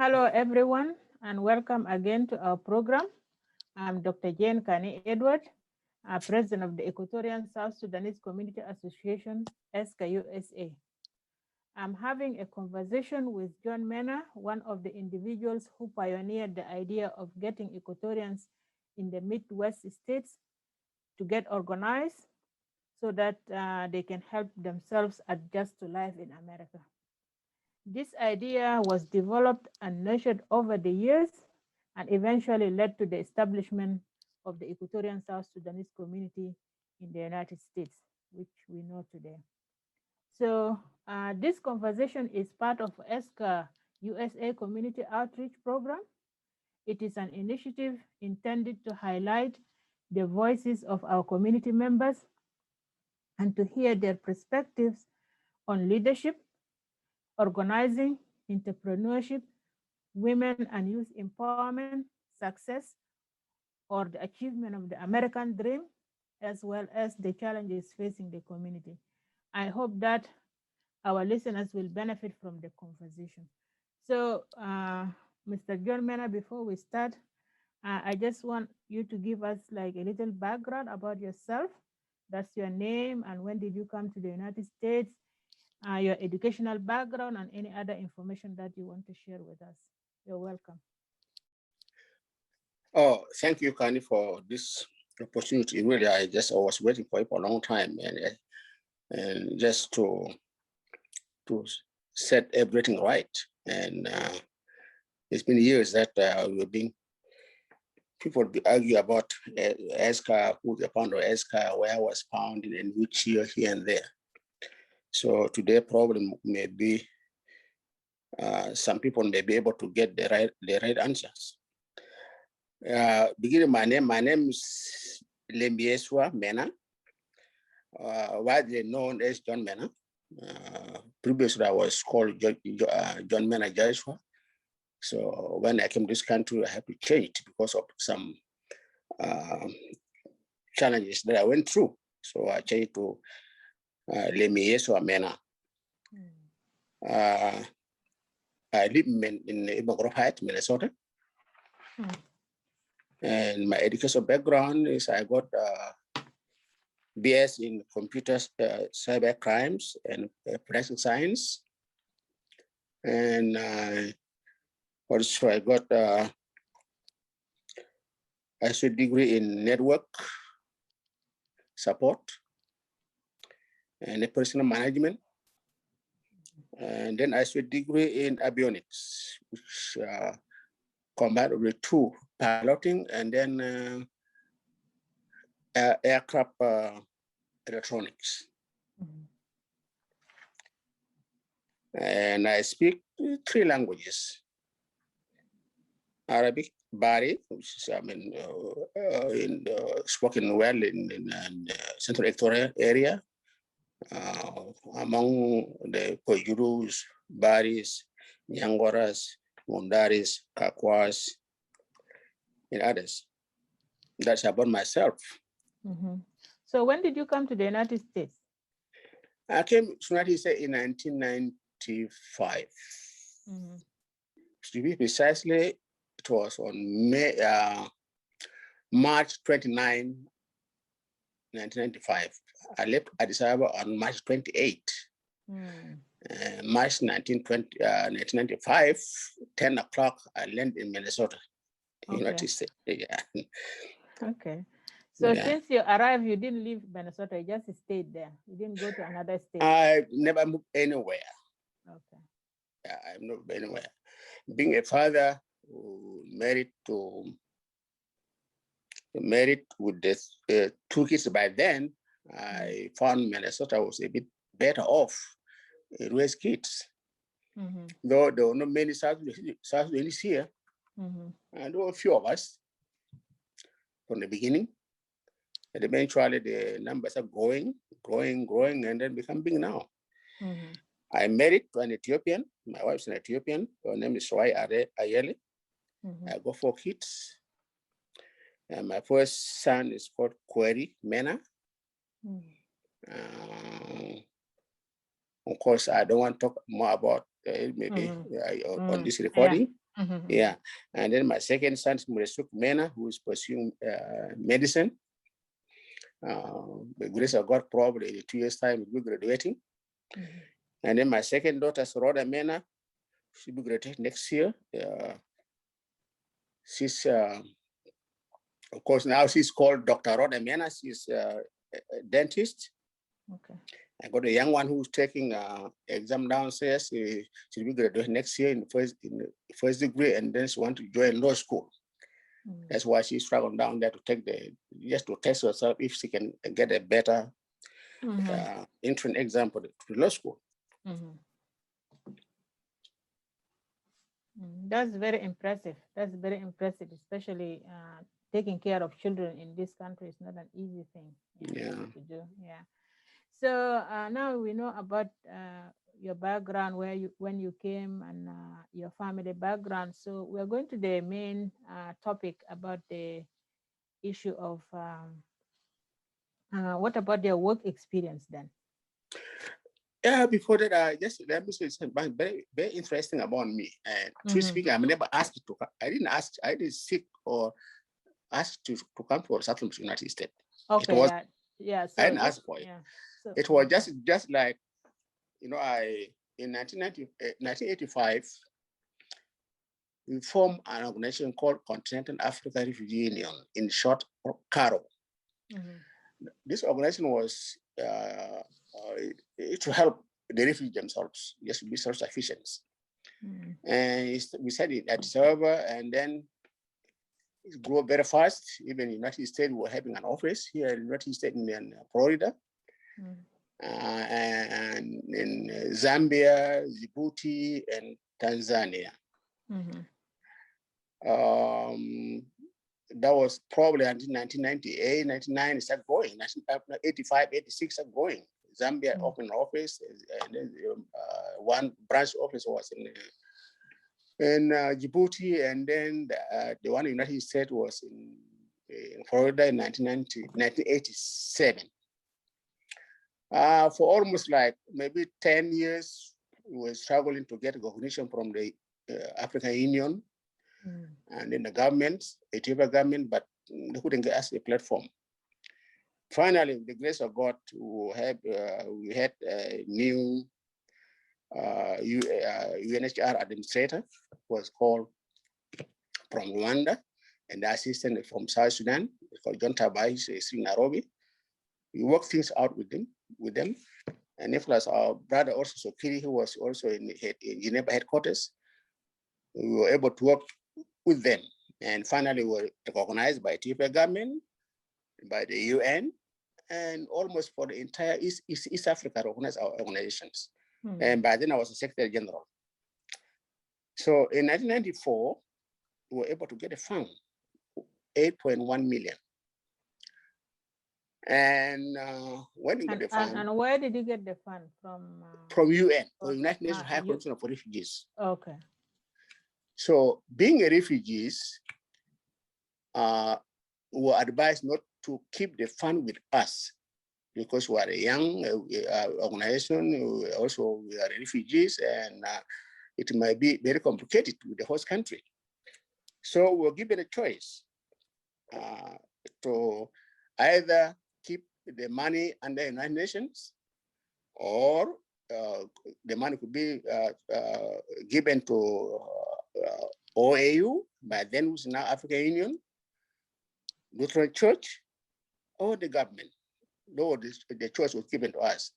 Hello, everyone, and welcome again to our program. I'm Dr. Jane Kani Edward, President of the Equatorian South Sudanese Community Association, ESSCA-USA. I'm having a conversation with John Mena, one of the individuals who pioneered the idea of getting Equatorians in the Midwest states to get organized so that they can help themselves adjust to life in America. This idea was developed and nurtured over the years and eventually led to the establishment of the Equatorian South Sudanese community in the United States, which we know today. So this conversation is part of ESKA-USA Community Outreach Program. It is an initiative intended to highlight the voices of our community members and to hear their perspectives on leadership, organizing, entrepreneurship, women and youth empowerment, success, or the achievement of the American dream, as well as the challenges facing the community. I hope that our listeners will benefit from the conversation. So, Mr. John Mena, before we start, I just want you to give us like a little background about yourself. That's your name and when did you come to the United States, your educational background, and any other information that you want to share with us. You're welcome. Oh, thank you, Kani, for this opportunity. Really, I was waiting for it for a long time, and just to set everything right. And it's been years that we've been people argue about ESKA, who the founder of ESKA, where it was founded, and which year here and there. So today, problem may be some people may be able to get the right answers. Beginning my name is Lemiyesua Mena, widely known as John Mena. Previously, I was called John Mena Joshua. So when I came to this country, I had to change it because of some challenges that I went through. So I changed to Lemiyesua Mena. I live in Imogro Heights, Minnesota. And my educational background is I got BS in computer cyber crimes and forensic science. And also I got a degree in network support and personal management. And then I a degree in avionics, which combined with two, piloting and then aircraft electronics. And I speak 3 languages: Arabic, Bari, which is spoken well in Central Equatorial area, among the Kojurus, Baris, Nyangoras, Mundaris, Kakwas, and others. That's about myself. So when did you come to the United States? I came to the United States in 1995. To be precisely, it was on March 29, 1995. I left Addis Ababa on March 28. March 1995, 10 o'clock, I landed in Minnesota, United States. Yeah. Okay. So since you arrived, you didn't leave Minnesota, you just stayed there. You didn't go to another state. I never moved anywhere. Okay. Yeah, I've not been anywhere. Being a father who married with this, 2 kids by then, I found Minnesota was a bit better off to raise kids. Though there were not many South Sudanese here, and there were a few of us from the beginning. And eventually the numbers are growing, and then become big now. I married to an Ethiopian. My wife's an Ethiopian. Her name is Swai Ayeli. I got 4 kids. And my first son is called Kweri Mena. Of course, I don't want to talk more about maybe on this recording. Yeah. And then my second son is Lemiyesua Mena, who is pursuing medicine. The grace of God, probably in 2 years' time, will be graduating. And then my second daughter is Elder Mena. She'll be graduating next year. She's, of course, now she's called Dr. Elder Mena. She's a dentist. Okay. I got a young one who's taking exam downstairs. She'll be graduating next year in the first degree, and then she wants to join law school. That's why she's traveling down there to take just to test herself if she can get a better entrance exam for the law school. That's very impressive. That's very impressive, especially taking care of children in this country is not an easy thing to do. Yeah. So now we know about your background, when you came, and your family background. So we're going to the main topic about the issue of what about their work experience then? Yeah, before that, just let me say something very, very interesting about me. And to speak, I'm never asked to. I didn't seek or ask to come for settlement in the United States. Okay. So I didn't ask for it. Yeah. So, it was just like, in 1985, we formed an organization called Continental Africa Refugee Union, in short, CARO. This organization was to help the refugees themselves, just to be self-sufficient. And we said it at server, and then it grew very fast. Even in the United States, we were having an office here in the United States in Florida, and in Zambia, Djibouti, and Tanzania. That was probably until 1998, 1999, it started going. 1985, 86 started going. Zambia opened office, and then one branch office was in Djibouti, and then the one in the United States was in Florida in 1987. For almost like maybe 10 years, we were struggling to get recognition from the African Union and then the government, Ethiopia government, but they couldn't get us a platform. Finally, with the grace of God, we had a new UNHCR administrator, who was called from Rwanda, and the assistant from South Sudan, called John Tabai, is in Nairobi. We worked things out with them. And Nicholas, our brother, also Sokiri, who was also in Geneva headquarters, we were able to work with them. And finally, we were recognized by Ethiopia government, by the UN, and almost for the entire East Africa recognized our organizations. And by then I was the Secretary General. So in 1994, we were able to get a fund, 8.1 million. And when we got the fund. And where did you get the fund from? From UN, or United Nations High Commission for Refugees. Okay. So being a refugees, we were advised not to keep the fund with us, because we are a young organization. We are refugees, and it might be very complicated with the host country. So we're given a choice to either keep the money under the United Nations, or the money could be given to OAU, by then was now African Union, Lutheran Church, or the government. Though the choice was given to us.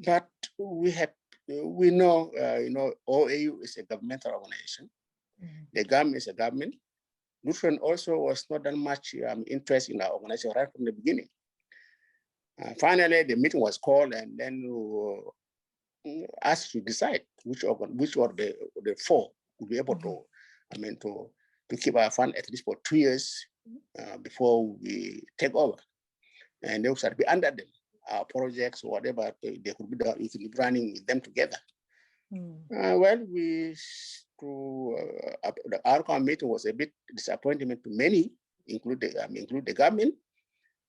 But we know, OAU is a governmental organization. The government is a government. Lutheran also was not that much interest in our organization right from the beginning. Finally, the meeting was called, and then we were asked to decide which of the four would be able to keep our fund at least for 2 years before we take over. And they will start to be under them, our projects or whatever they could be done, we could be running with them together. The outcome meeting was a bit disappointment to many, include the government,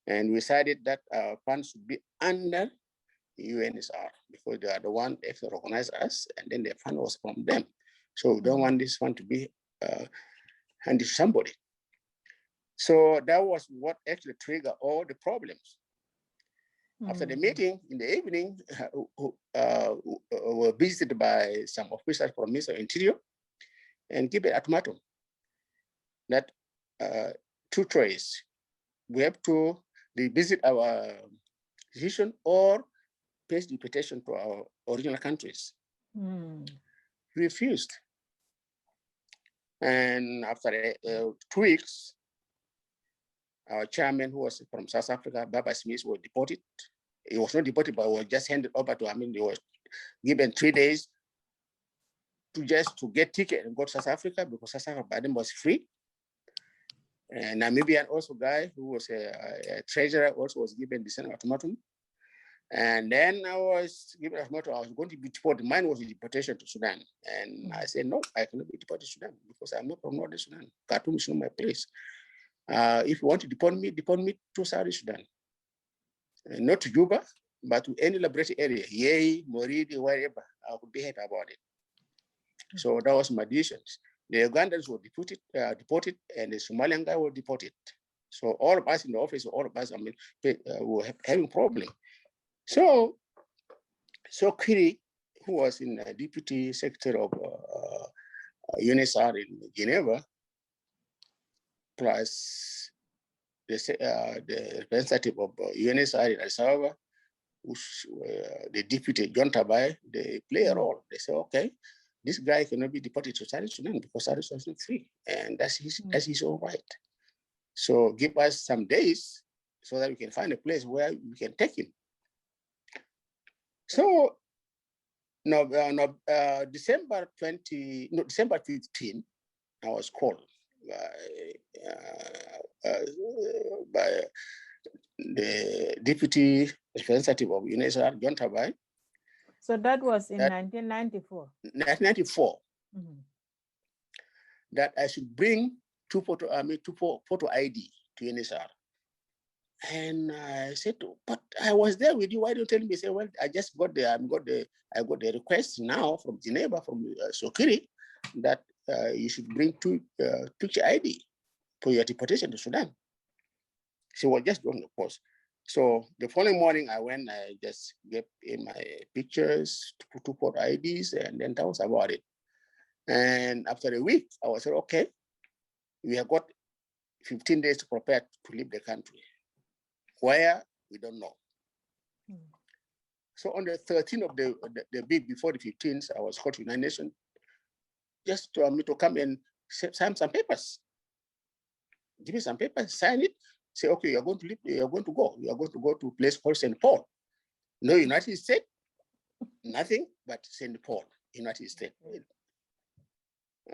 and we decided that our funds should be under UNSR, because they are the one that organized us, and then the fund was from them. So we don't want this one to be handed to somebody. So that was what actually triggered all the problems. After the meeting in the evening, were visited by some officers from Ministry of Interior and give an ultimatum that two choices. We have to revisit our decision or pay deportation to our original countries. Refused. And after 2 weeks, our chairman, who was from South Africa, Baba Smith, was deported. He was not deported, but was just handed over to, he was given 3 days to get ticket and go to South Africa, because South Africa by then was free. And Namibian also guy who was a treasurer also was given the same ultimatum. And then I was given a ultimatum, I was going to be deported. Mine was a deportation to Sudan. And I said, no, I cannot be deported to Sudan because I'm not from Northern Sudan. Khartoum is not my place. If you want to deport me to South Sudan. Not to Juba, but to any liberated area, Yei, Moridi, wherever, I would be happy about it. So that was my decision. The Ugandans were deported, and the Somalian guy were deported. So all of us in the office, all of us, were having problem. So Kiri, who was in deputy secretary of UNSR in Geneva, plus the representative of UNSR in Addis Ababa, which the deputy John Tabai, they play a role. They say, okay, this guy cannot be deported to South Sudan because South Sudan is not free, and that's his own right. So give us some days so that we can find a place where we can take him. So December 15, I was called by the deputy representative of UNSR, John Tabai. So that was in 1994? 1994. That I should bring two photo ID to UNSR. And I said, but I was there with you. Why don't you tell me? He said, well, I just got the request now from Geneva, from Sokiri, that you should bring two picture ID for your deportation to Sudan. So we're just doing the post. So the following morning, I went, I just gave him my pictures, two photo IDs, and then that was about it. And after a week, I was like, okay, we have got 15 days to prepare to leave the country. Where, we don't know. So on the 13th of the week before the 15th, I was called to United Nations just to come and sign some papers. Give me some papers, sign it. Say, okay, you're going to leave, you're going to go to a place called St. Paul. No United States, nothing but St. Paul, United States.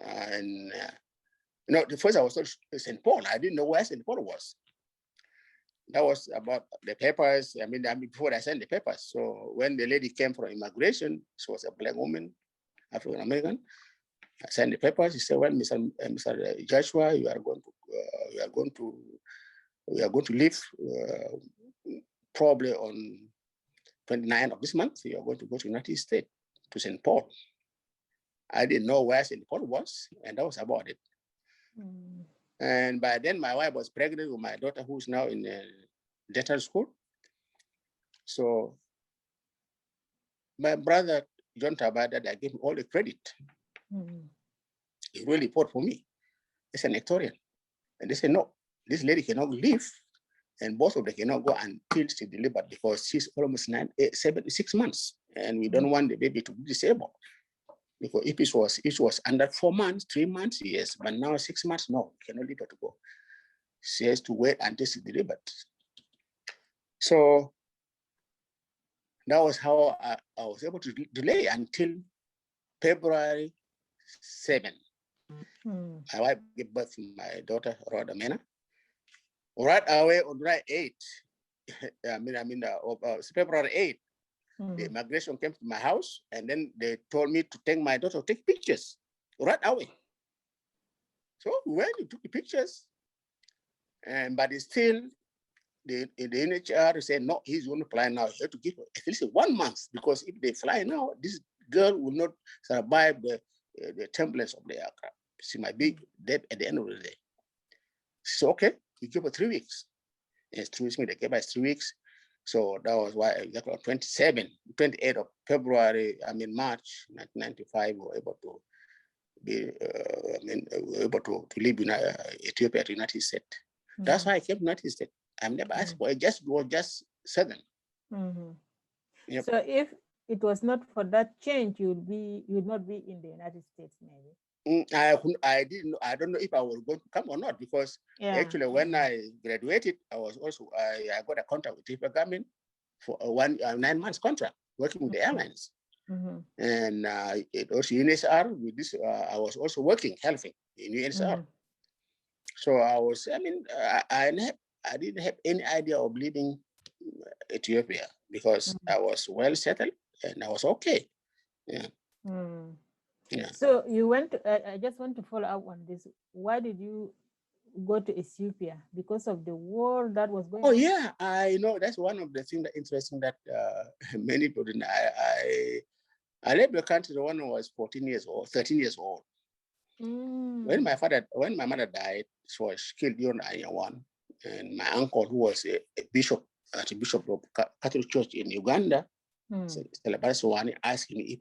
And the first I was told St. Paul. I didn't know where St. Paul was. That was about the papers. I mean, before I signed the papers. So when the lady came from immigration, she was a black woman, African American. I signed the papers. He said, "Well, Mr. Joshua, we are going to leave probably on 29th of this month. You are going to go to the United States, to St. Paul." I didn't know where St. Paul was, and that was about it. And by then, my wife was pregnant with my daughter, who's now in dental school. So my brother, John Tabada, I gave him all the credit. He really fought for me. It's an Equatorian. And they said, no, this lady cannot leave. And both of them cannot go until she delivered because she's almost 6 months. And we don't want the baby to be disabled. Because if it was under 4 months, 3 months, yes, but now 6 months, no, cannot leave her to go. She has to wait until she delivered. So that was how I was able to delay until February 7. My wife gave birth to my daughter, Elder Mena. Right away on July 8, February 8, the immigration came to my house, and then they told me to take my daughter to take pictures right away. So we went and took the pictures, but it's still the NHR said no, he's going to fly now. He had to give her at least 1 month because if they fly now, this girl will not survive the the templates of the aircraft. She might be dead at the end of the day. So okay, we give her 3 weeks. And it's 3 weeks, they gave us 3 weeks. So that was why exactly on 28th of February, March 1995, we were able to be, able to live in Ethiopia to United States. That's why I came to United States. I've never asked for it, was just sudden. Yep. So if it was not for that change, you would not be in the United States, maybe. I don't know if I was going to come or not, because actually when I graduated, I got a contract with the government for a 9 months contract working with the airlines. And it also UNSR with this, I was also helping in UNSR. So I didn't have any idea of leaving Ethiopia because I was well settled and I was okay. Yeah. So you went, I just want to follow up on this. Why did you go to Ethiopia? Because of the war that was going on? Oh yeah, I know. That's one of the things that interesting that many people didn't. I left the country when I was 13 years old. When my mother died, she was killed during Iron One, and my uncle, who was a bishop, Archbishop of Catholic Church in Uganda, asked me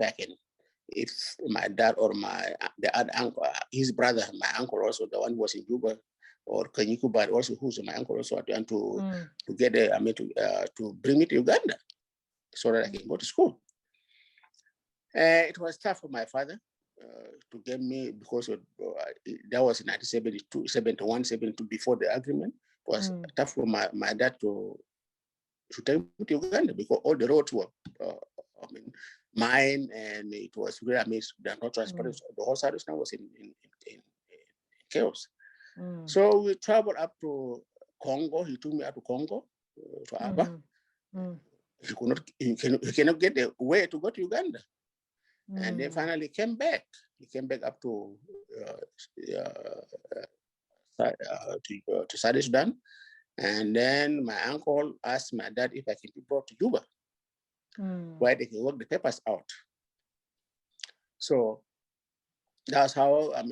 if my dad or the other uncle, his brother, my uncle also, the one who was in Juba, or Kanyuku, but also who's my uncle also, to get to bring me to Uganda so that I can go to school. It was tough for my father to get me because that was in 1972, 71, 72 before the agreement. It was tough for my dad to take me to Uganda because all the roads were mine, and it was really the not transparent. The whole South Sudan was in chaos. So we traveled up to Congo. He took me up to Congo to Aba. He cannot get the way to go to Uganda. And then finally came back. He came back up to South Sudan. And then my uncle asked my dad if I can be brought to Juba, where they can work the papers out. So that's how I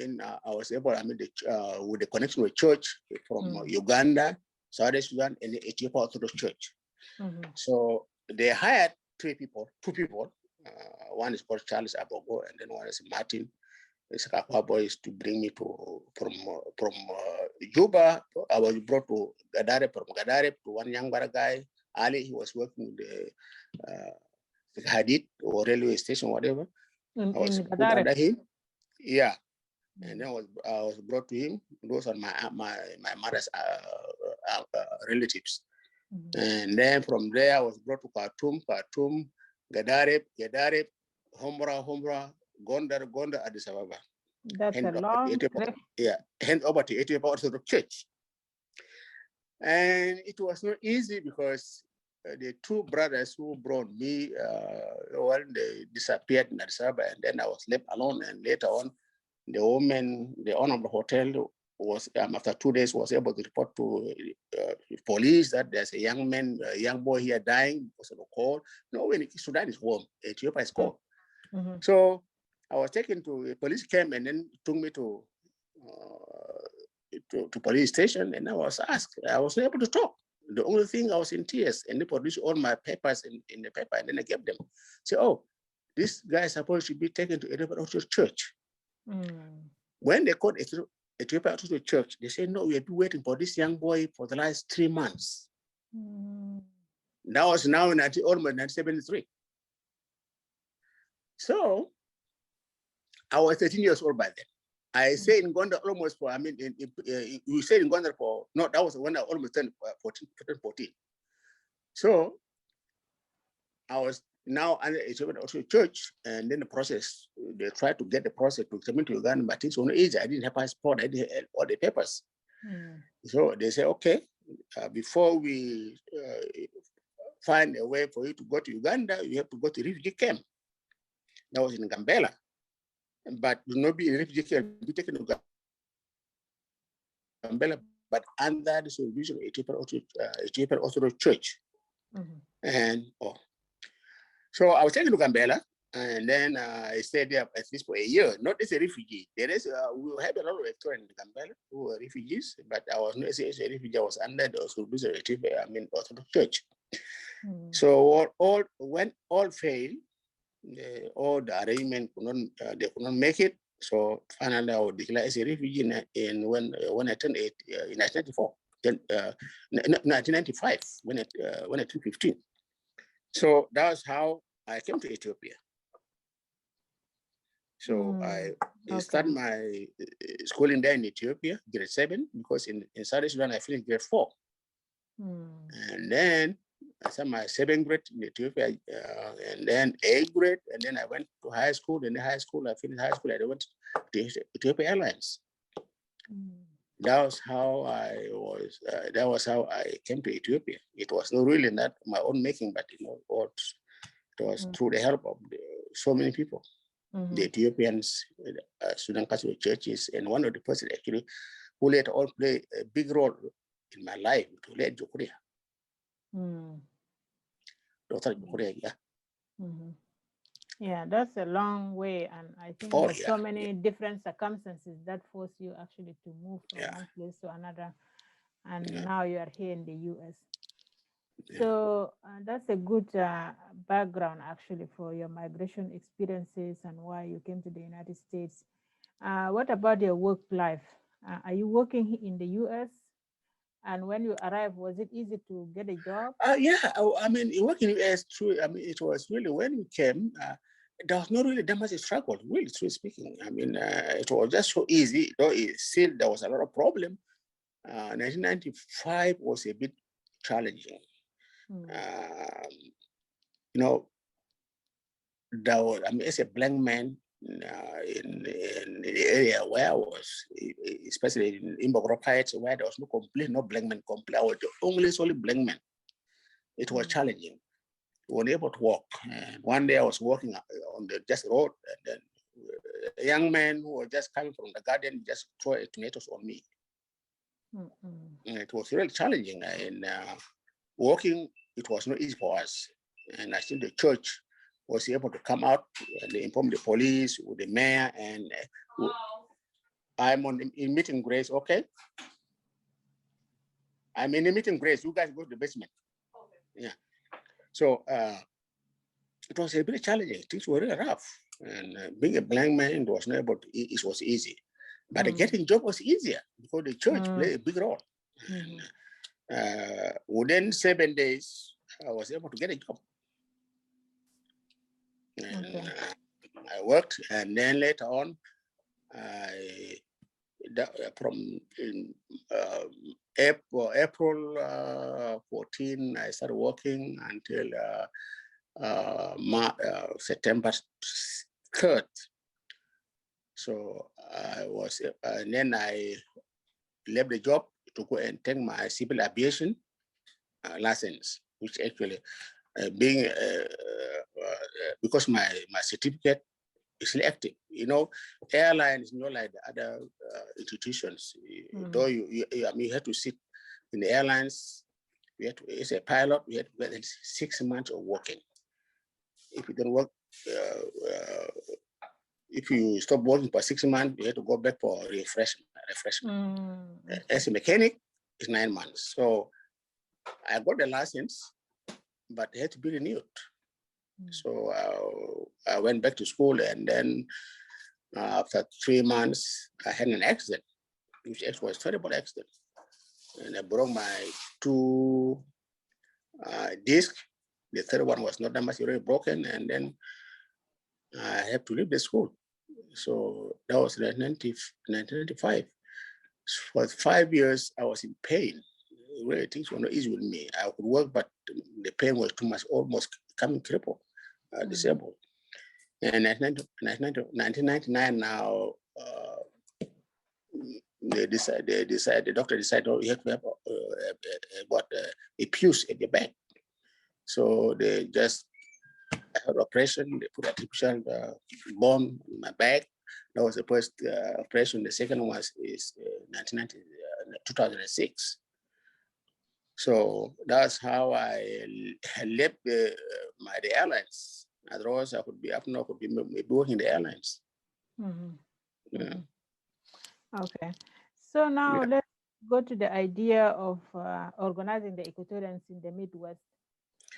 was able. With the connection with church from Uganda, South Sudan, and the Ethiopian Orthodox Church. So they hired two people. One is called Charles Abogo, and then one is Martin. It's boys to bring me from Juba. I was brought to Gadarep, from Gadarep to one young guy, Ali. He was working with the Hadid or railway station, whatever. I was put under him. Yeah. And then I was brought to him. Those are my mother's relatives. And then from there, I was brought to Khartoum, Gadarep, Hombra, Gondar, Addis Ababa. That's a long trip. Yeah, hand over to Ethiopia Orthodox Church. And it was not easy because the two brothers who brought me, they disappeared in Addis Ababa, and then I was left alone. And later on, the owner of the hotel was, after 2 days, was able to report to police that there's a young boy here dying because of a cold. No, when Sudan is warm, Ethiopia is cold. So I was taken to, police came and then took me to police station, and I was asked. I was not able to talk. The only thing, I was in tears, and they produced all my papers in the paper, and then I gave them. Say, oh, this guy is supposed to be taken to Ethiopia Orthodox Church. When they called Ethiopia Orthodox Church, they said, no, we have been waiting for this young boy for the last 3 months. That was now in almost 1973. So I was 13 years old by then. I stayed in Gondar almost for, we stayed in Gondar for, no, that was when I almost turned 14. So I was now under Ethiopian Orthodox Church, and then the process, they tried to get the process to come into Uganda, but things were not easy. I didn't have passport, I didn't have all the papers. So they said, okay, before we find a way for you to go to Uganda, you have to go to refugee camp. That was in Gambela. But do not be in refugee camp, be taken to Gambela, but under the supervision of Ethiopian Orthodox Church. And so I was taken to Gambela, And then I stayed there at least for a year, not as a refugee. There is, we had a lot of Equatorians in Kampala who were refugees, but I was not as a refugee. I was under the Orthodox Church. So when all failed, all the arrangement they could not make it. So finally, I was declared as a refugee when I turned in 1994, 1995, when I turned 15. So that was how I came to Ethiopia. So I started my schooling there in Ethiopia, grade 7, because in South Sudan I finished grade 4. And then I started my 7th grade in Ethiopia, and then 8th grade, and then I went to high school. In the high school, I finished high school, and I went to Ethiopia Airlines. That was how I was. That was how I came to Ethiopia. It was not really not my own making, but it was through the help of so many people. The Ethiopians, Sudan Catholic churches, and one of the persons actually who later on play a big role in my life, to lead Equatoria. Yeah, that's a long way, and I think there's so many different circumstances that force you actually to move from one place to another, and now you are here in the U.S. So that's a good background actually for your migration experiences and why you came to the United States. What about your work life? Are you working in the U.S.? And when you arrived, was it easy to get a job? Yeah, I mean, working in the U.S., true. I mean, it was really, when we came, there was not really that much struggle, really, truly speaking. I mean, it was just so easy, though still there was a lot of problem. 1995 was a bit challenging. You know, there was, I mean, as a black man in the area where I was, especially in Imbogro Heights, where there was no black man complete. I was the only solid black man. It was challenging. We were able to walk. And one day I was walking on the just road, and then a young man who was just coming from the garden just threw tomatoes on me. And it was really challenging. And walking, it was not easy for us. And I think the church was able to come out and they informed the police, with the mayor, and I'm in meeting grace, okay? I'm in a meeting grace. You guys go to the basement. Yeah. So it was a bit challenging. Things were really rough. And being a black man was not able to, it was easy. But getting a job was easier because the church played a big role. And, within 7 days, I was able to get a job. And I worked, and then later on, from April 14, I started working until September 3rd. So I was, and then I left the job to go and take my civil aviation license, which actually being because my certificate is still active. You know, airlines, you know, like the other institutions. Though you have to sit in the airlines. You have to, as a pilot, you have to get 6 months of working. If you don't work, if you stop working for 6 months, you have to go back for refreshment. As a mechanic, it's 9 months. So I got the license, but it had to be renewed. So I went back to school, and then after 3 months, I had an accident, which was a terrible accident. And I broke my 2 discs. The third one was not that much already broken, and then I had to leave the school. So that was 1995. For 5 years, I was in pain. Really, things were not easy with me. I could work, but the pain was too much, almost becoming crippled, disabled. And in 1999 now, the doctor decided, oh, you have to have a pulse at your back. So they just had an operation. They put artificial bone in my back. That was the first operation. The second one is 2006. So that's how I left the airlines. Otherwise, I could be up now, could be maybe working in the airlines. Yeah. Okay. So now let's go to the idea of organizing the Equatorians in the Midwest.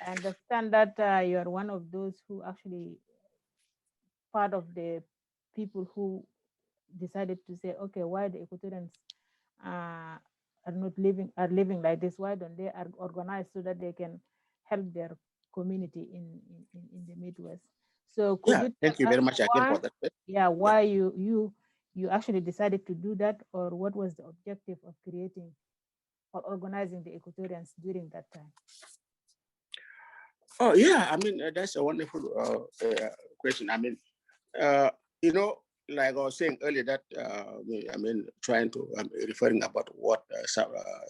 I understand that you are one of those who actually part of the people who decided to say, okay, why the Equatorians are not living like this? Why don't they organize so that they can help their community in the Midwest? So could you thank you tell very us much again why, for that. why you actually decided to do that, or what was the objective of creating or organizing the Equatorians during that time? Oh yeah, I mean that's a wonderful question. I mean, you know, like I was saying earlier, that I mean, trying to referring about what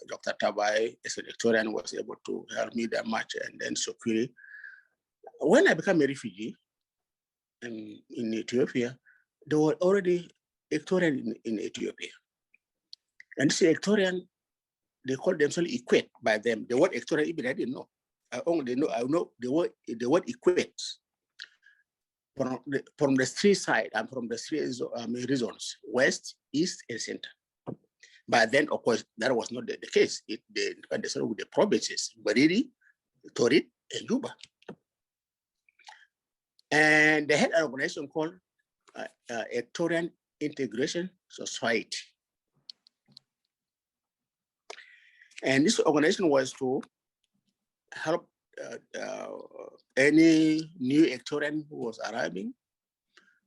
Dr. Tabai as an Equatorian was able to help me that much, and then securely. When I became a refugee in Ethiopia, there were already Equatorian in Ethiopia, and this Equatorian, they call themselves Equate by them. The word Equatorian, even I didn't know. I know the word Equate. From the three sides and from the three regions, west, east, and center. But then, of course, that was not the case. They started with the provinces, Bariri, Torit, and Juba. And they had an organization called Equatorian Integration Society. And this organization was to help any new Equatorian who was arriving,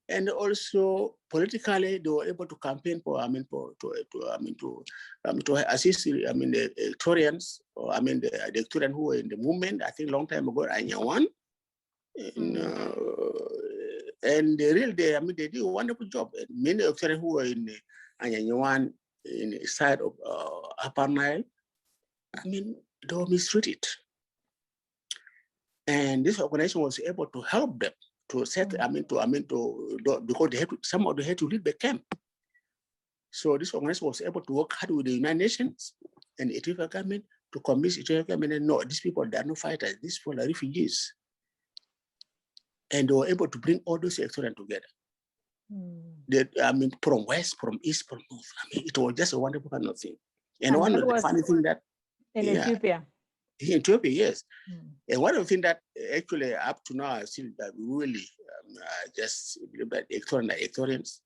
and also politically they were able to campaign for to assist the Equatorians, or the Equatorian who were in the movement. I think long time ago, Anyawan, and they did a wonderful job. Many Equatorians who were in Anyawan in the side of Upper Nile, they were mistreated. And this organization was able to help them to set, because they had to, some of them had to leave the camp. So this organization was able to work hard with the United Nations and the Ethiopian government to convince the Ethiopian government, no, these people, they are not fighters, these people are refugees. And they were able to bring all those Equatorians together. They, from west, from east, from north. It was just a wonderful kind of thing. And one of the funny thing that in Ethiopia. In Ethiopia, yes. And one of the things that actually up to now I still really just about Equatorians,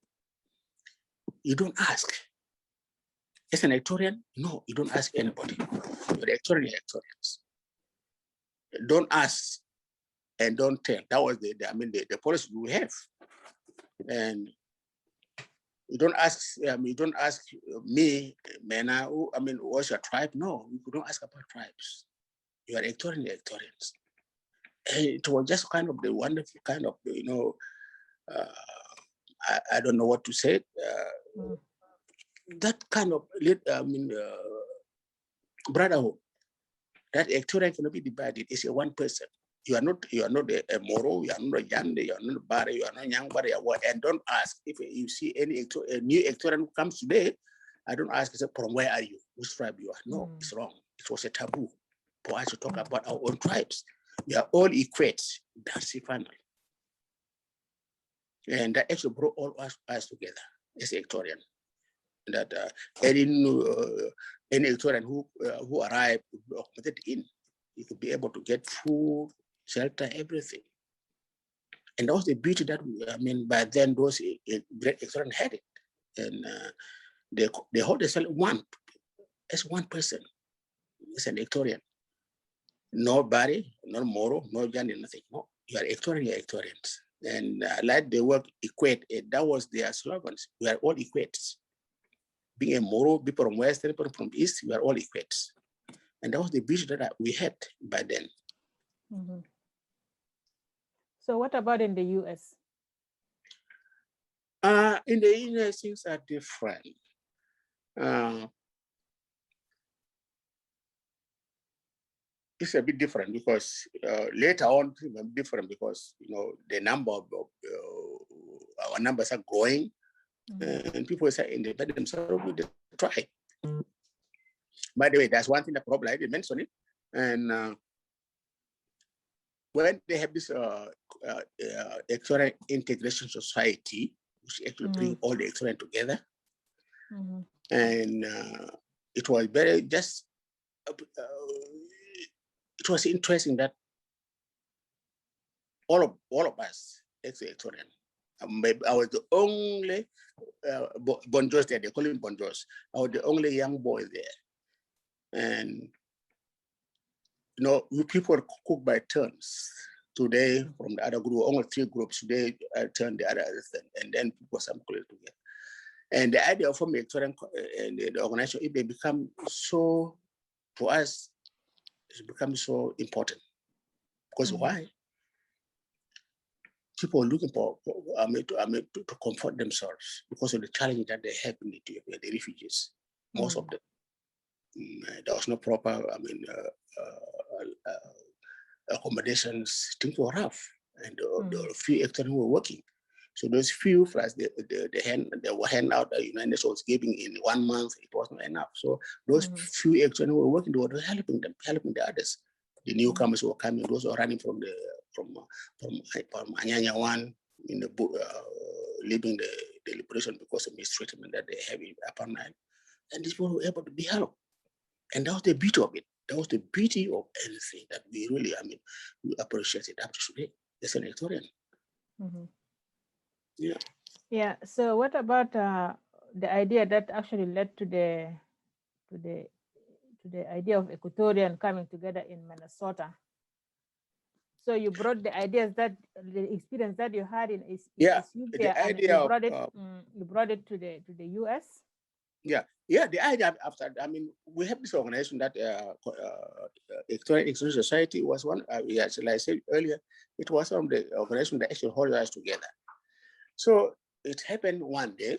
you don't ask. As an Equatorian, no, you don't ask anybody. You're Equatorians. Don't ask and don't tell. That was the policy we have. And you don't ask. You don't ask me, Mena. What's your tribe? No, you don't ask about tribes. You are Equatorians. And it was just kind of the wonderful kind of, I don't know what to say. That kind of brotherhood, that Equatorian cannot be divided. It's a one person. You are not a Moro, you are not a Yande, you are not a Bare, you are not Yang Bare, and don't ask if you see any new Equatorian who comes today. I don't ask, from where are you? Which tribe you are? No, it's wrong. It was a taboo for us to talk about our own tribes. We are all equates. That's the final. And that actually brought all us together as Equatorian. That any Equatorian who arrived would be accommodated in. You could be able to get food, shelter, everything. And that was the beauty that by then those great Equatorian had it. And they hold themselves as one person, as an Equatorian. Nobody, no Moro, no Jani, nothing. No, you are Equatorian, you are Equatorians. And like the word equate, that was their slogans. We are all equates. Being a Moro, people from West, people from East, we are all equates. And that was the vision that we had by then. So what about in the US? In the US, things are different. It's a bit different because later on, it's different because the number of our numbers are growing, and people say independent themselves with the tribe. By the way, that's one thing that probably I didn't mention it, and when they have this Equatorian Integration Society, which actually bring all the Equatorian together, and it was very just. It was interesting that all of us, ex-Equatorian, I was the only bonjos there. They call him bonjos. I was the only young boy there, and we people cook by turns. Today, from the other group, only 3 groups. Today, turn the other thing, and then people some collect together. And the idea of forming Equatorian and the organization, if they become so, for us, it's become so important. Because why? People are looking for, to comfort themselves because of the challenge that they have in Ethiopia, the refugees, most of them. There was no proper, accommodations, things were rough, and there were few actors who were working. So those few plus they were hand out, the United Nations was giving in 1 month, it was not enough. So those few actors who were working, they were helping them, helping the others. The newcomers were coming, those were running from Anyanya 1 in the leaving the liberation because of mistreatment that they have in Upper Nile. And these people were able to be helped. And that was the beauty of it. That was the beauty of anything that we really, we appreciate it up to today. As an Equatorian. Yeah. Yeah. So what about the idea that actually led to the idea of Equatorian coming together in Minnesota? So you brought the ideas the experience that you had in Ethiopia, the idea you brought it to the US. Yeah, the idea after, we have this organization that Equatorian Integration Society was one, as I said earlier, it was one of the organizations that actually hold us together. So it happened one day.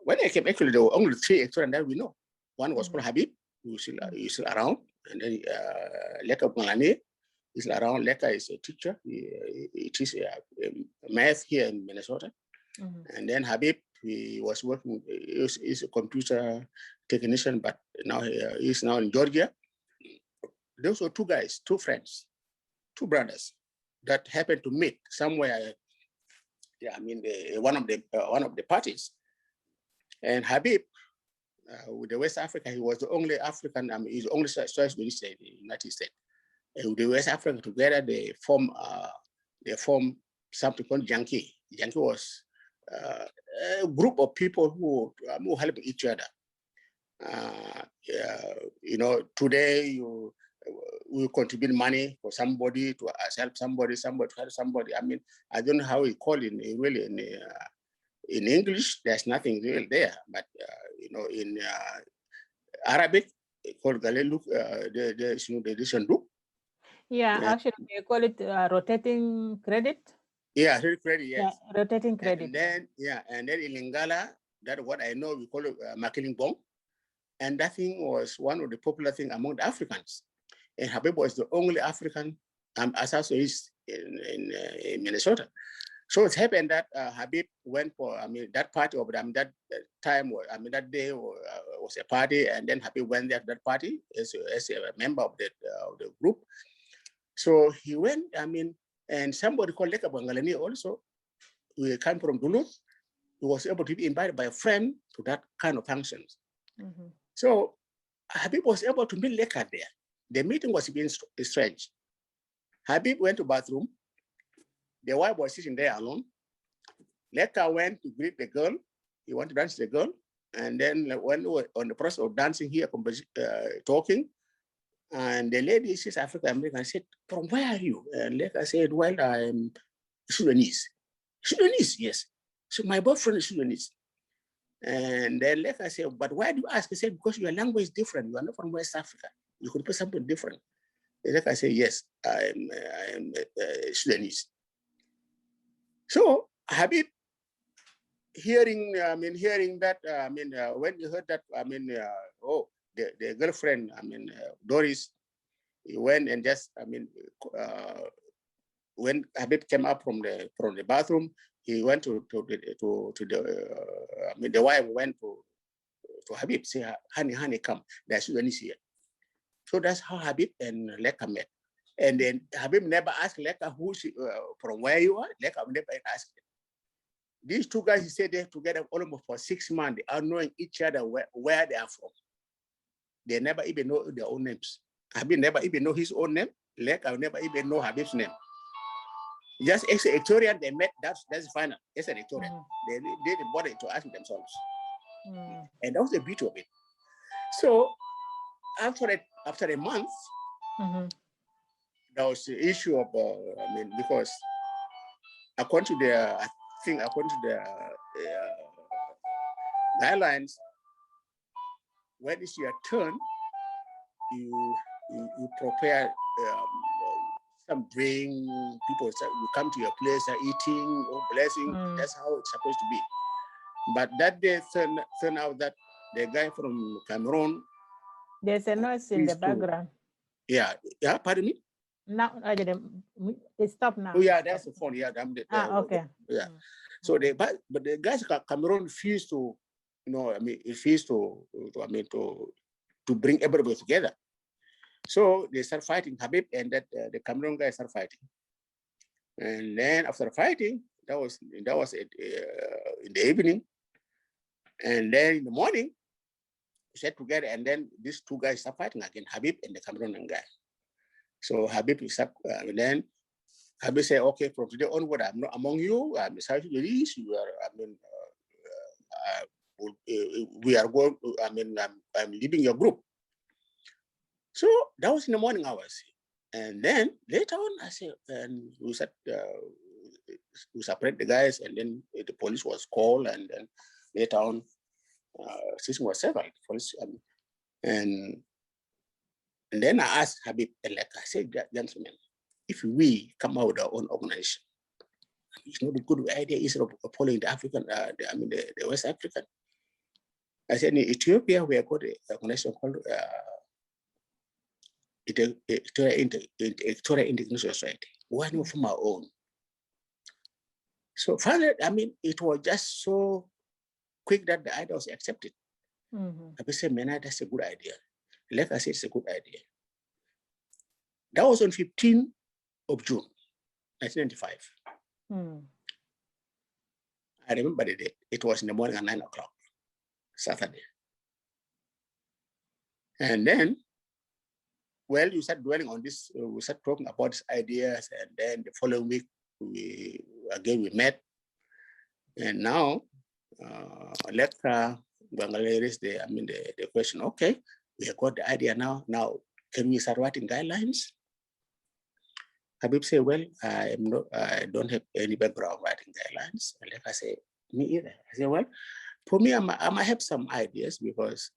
When I came, actually, there were only 3 Equatorians that we know. One was called Khabib, who's still around, and then Leka Malane is around. Leka is a teacher. He teaches math here in Minnesota. And then Khabib, he was working, he's a computer technician, but now he's now in Georgia. Those were 2 guys, 2 friends, 2 brothers that happened to meet somewhere. One of the parties. And Khabib, with the West Africa, he was the only African. He's the only choice in the United States. And with the West Africa together, they form something called Yankee. Yankee was a group of people who help each other. Today we contribute money for somebody to help somebody to help somebody. I don't know how we call it really in English. There's nothing real there, but in Arabic, called Galiluk, the edition book. Yeah, actually, they call it rotating credit. Yeah, credit, yes. Yeah, rotating credit. And then in Lingala, that's what I know, we call it Makiling Bong. And that thing was one of the popular things among the Africans. And Khabib was the only African assassin in Minnesota. So it happened that Khabib went for, that party of that time, that day was a party, and then Khabib went there to that party as a member of the group. So he went, and somebody called Leka Bangalani also, who came from Duluth, he was able to be invited by a friend to that kind of functions. So Khabib was able to meet Leka there. The meeting was being strange. Khabib went to bathroom. The wife was sitting there alone. Leka went to greet the girl. He wanted to dance with the girl. And then when we were on the process of dancing here, talking, and the lady, she's African American, I said, "From where are you?" And Leka said, "Well, I'm Sudanese." Sudanese, yes. So my boyfriend is Sudanese. And then Leka said, "But why do you ask?" He said, "Because your language is different. You are not from West Africa. You could put something different." Leka said, "Yes, I am Sudanese." So Khabib, hearing that, when you heard that, the girlfriend, Doris, he went and just, when Khabib came up from the bathroom, he went to the wife went to Khabib, say, honey, come, there's Sudanese here. So that's how Khabib and Leka met. And then Khabib never asked Leka who's from where you are. Leka never asked him. These two guys, he said they're together almost for 6 months. They are knowing each other where they are from. They never even know their own names. Khabib never even know his own name. Leka never even know Habib's name. Just as an Equatorian, they met, that's final. As an Equatorian, they didn't bother to ask themselves. And that was the beauty of it. So after a month, there was the issue of, because according to the guidelines, when it's your turn, you prepare some drink, people will come to your place, eating or blessing. That's how it's supposed to be. But that day turned out that the guy from Cameroon. There's a noise in the background. Yeah, pardon me? Now, it stopped now. Oh yeah, that's the phone. Yeah, okay. Yeah. So but the guys Cameroon refused to, refused to bring everybody together. So they start fighting Khabib, and that the Cameroon guys start fighting. And then after fighting, that was in the evening, and then in the morning, we sat together, and then these two guys start fighting again, Khabib and the Cameroonian guy. So Khabib is up, and then Khabib said, "Okay, from today onward, I'm not among you. I'm South Sudanese. You are. We are going. I'm leaving your group." So that was in the morning hours, and then later on, I said, and we said we separate the guys, and then the police was called, and then later on, system was settled. Police, and then I asked Khabib, and like I said, gentlemen, if we come out with our own organization, it's not a good idea instead of following the African, the West African. I said in Ethiopia, we have got an organization called Equatorian Integration Society. Why not from our own? So finally, it was just so quick that the idea was accepted. I said, Mena, that's a good idea. Like I said, it's a good idea. That was on 15th of June, 1995. I remember the date. It was in the morning at 9 o'clock, Saturday. And then, well, you start dwelling on this, we start talking about these ideas, and then the following week, we met. And now, raised the question, okay, we have got the idea now. Now, can we start writing guidelines? Khabib said, well, I don't have any background writing guidelines. And like I say, me either. I said, well, for me, I might have some ideas because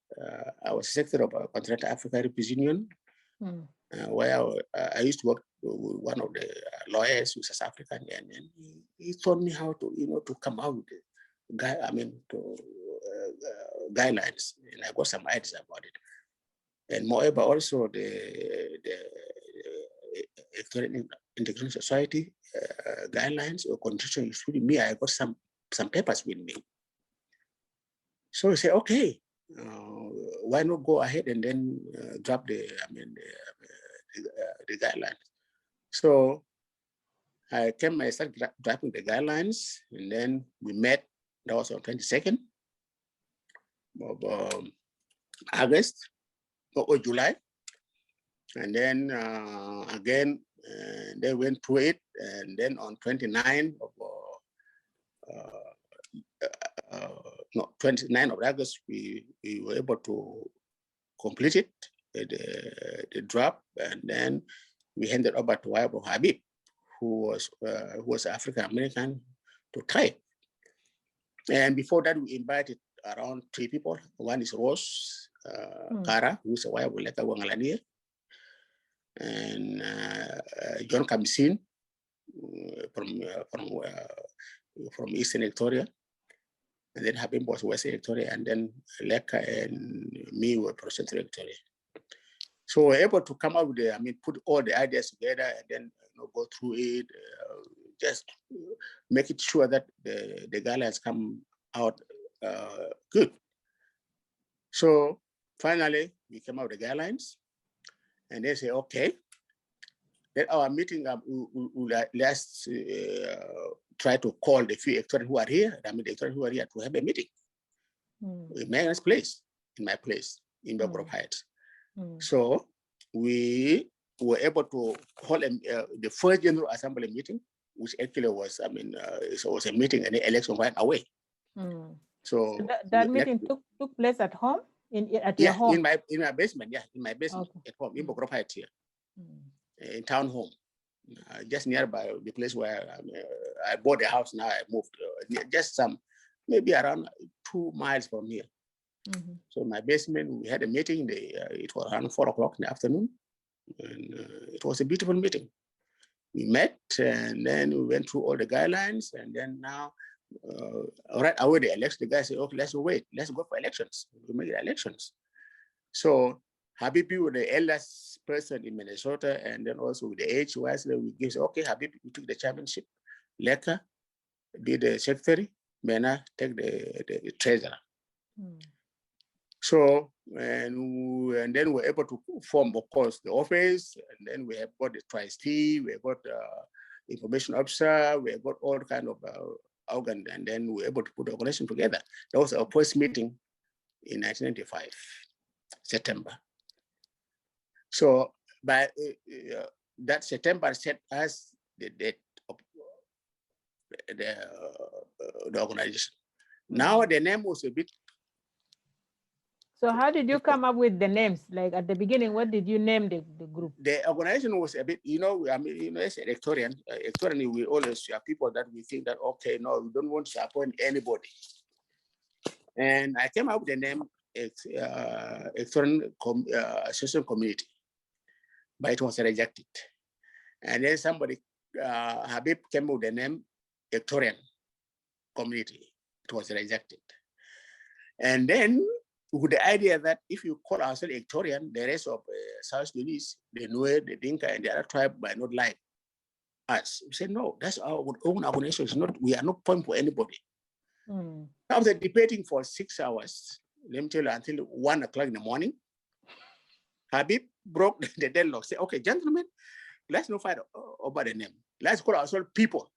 I was secretary of a Continental Africa Refugee Union, where I used to work with one of the lawyers who's South African, and he taught me how to, to come out with guidelines, and I got some ideas about it. And moreover, also the Equatorian Integration Society guidelines or constitution, including me, I got some papers with me. So we say, okay, why not go ahead and then drop the guidelines? So I started drafting the guidelines, and then we met. That was on 22nd of August or July. And then again, they went through it. And then on 29th of August, we were able to complete it, the draft, and then we handed over to Khabib, who was African American, to type. And before that, we invited around 3 people. One is Rose Kara, who's a wife of Leka Wangalania, and John Kamsin from Eastern Equatoria, and then Khabib was Western Equatoria, and then Leka and me were from Central Equatoria. So we're able to come up with put all the ideas together, and then go through it, just make it sure that the guidelines come out good. So finally, we came out with the guidelines, and they say, okay, At our meeting, let's try to call the few Equatorians who are here. I mean, the Equatorians who are here to have a meeting in Megan's place, in my place, in Belgrove Heights. So we were able to hold the first General Assembly meeting, which actually was, I mean, it was a meeting and the election right away. So that meeting took place at home, at your home? in my basement, in my basement at home, in Belgrove Heights here, in town home. Just nearby the place where I bought a house. Now I moved just maybe around 2 miles from here. So in my basement, we had a meeting. It was around 4 o'clock in the afternoon, and it was a beautiful meeting. We met, and then we went through all the guidelines, and then now, right away the election, the guy said, "Okay, let's wait. Let's go for elections. We make the elections." So Khabib was the eldest person in Minnesota, and then also with the age wisely, we give, okay, Khabib, you took the chairmanship, Leka be the secretary, Mena take the treasurer. So, and then we're able to form, of course, the office, and then we have got the trustee, we have got information officer, we have got all kind of organ, and then we're able to put the organization together. That was our first meeting in 1995, September. So by that September set us the date of the organization. Now the name was a bit. So how did you come up with the names? Like at the beginning, what did you name the group? The organization was a bit, I mean, as an Equatorian, we always have people that we think that, okay, no, we don't want to appoint anybody. And I came up with the name Equatorian Association Community, but it was rejected. And then somebody, Khabib came with the name Equatorian Community. It was rejected. And then with the idea that if you call ourselves Equatorian, the rest of South Sudanese, the Nuer, the Dinka, and the other tribe might not like us. We said, no, that's our own organization. It's not, we are not point for anybody. After debating for 6 hours, let me tell you, until 1 o'clock in the morning, Khabib broke the deadlock. Said, okay, gentlemen, let's not fight over the name. Let's call ourselves people.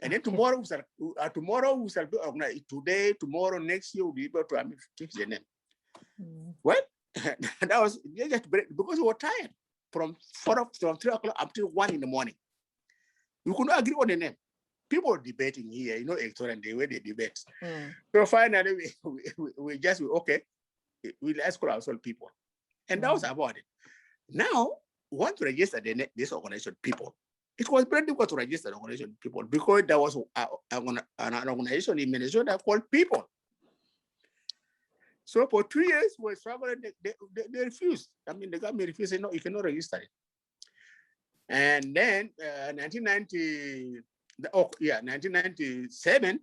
And then tomorrow we shall be organized. Today, tomorrow, next year, we'll be able to fix the name. Well, that was just because we were tired from 3 o'clock up till 1 in the morning. We could not agree on the name. People were debating here, Equatorian, the way they debate. So finally, we just, okay, let's call ourselves people. And that was about it. Now, we want to register this organization, people. It was very difficult to register the organization, people, because there was an organization in Minnesota called People. So for 2 years, we were struggling, they refused. I mean, the government refused, said, no, you cannot register it. And then 1997,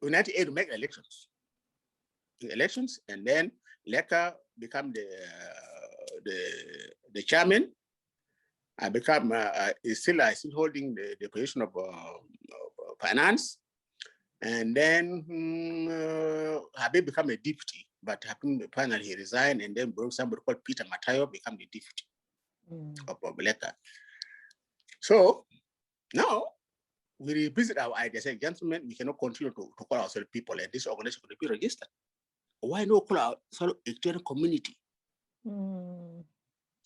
1998, we make elections. And then Leka become the chairman. I become, still holding the position of finance. And then Khabib become a deputy, but finally he resigned, and then somebody called Peter Matayo become the deputy of Leka. So now we revisit our idea, say, gentlemen, we cannot continue to call ourselves people, and this organization could be registered. Why not call ourselves Equatorian community?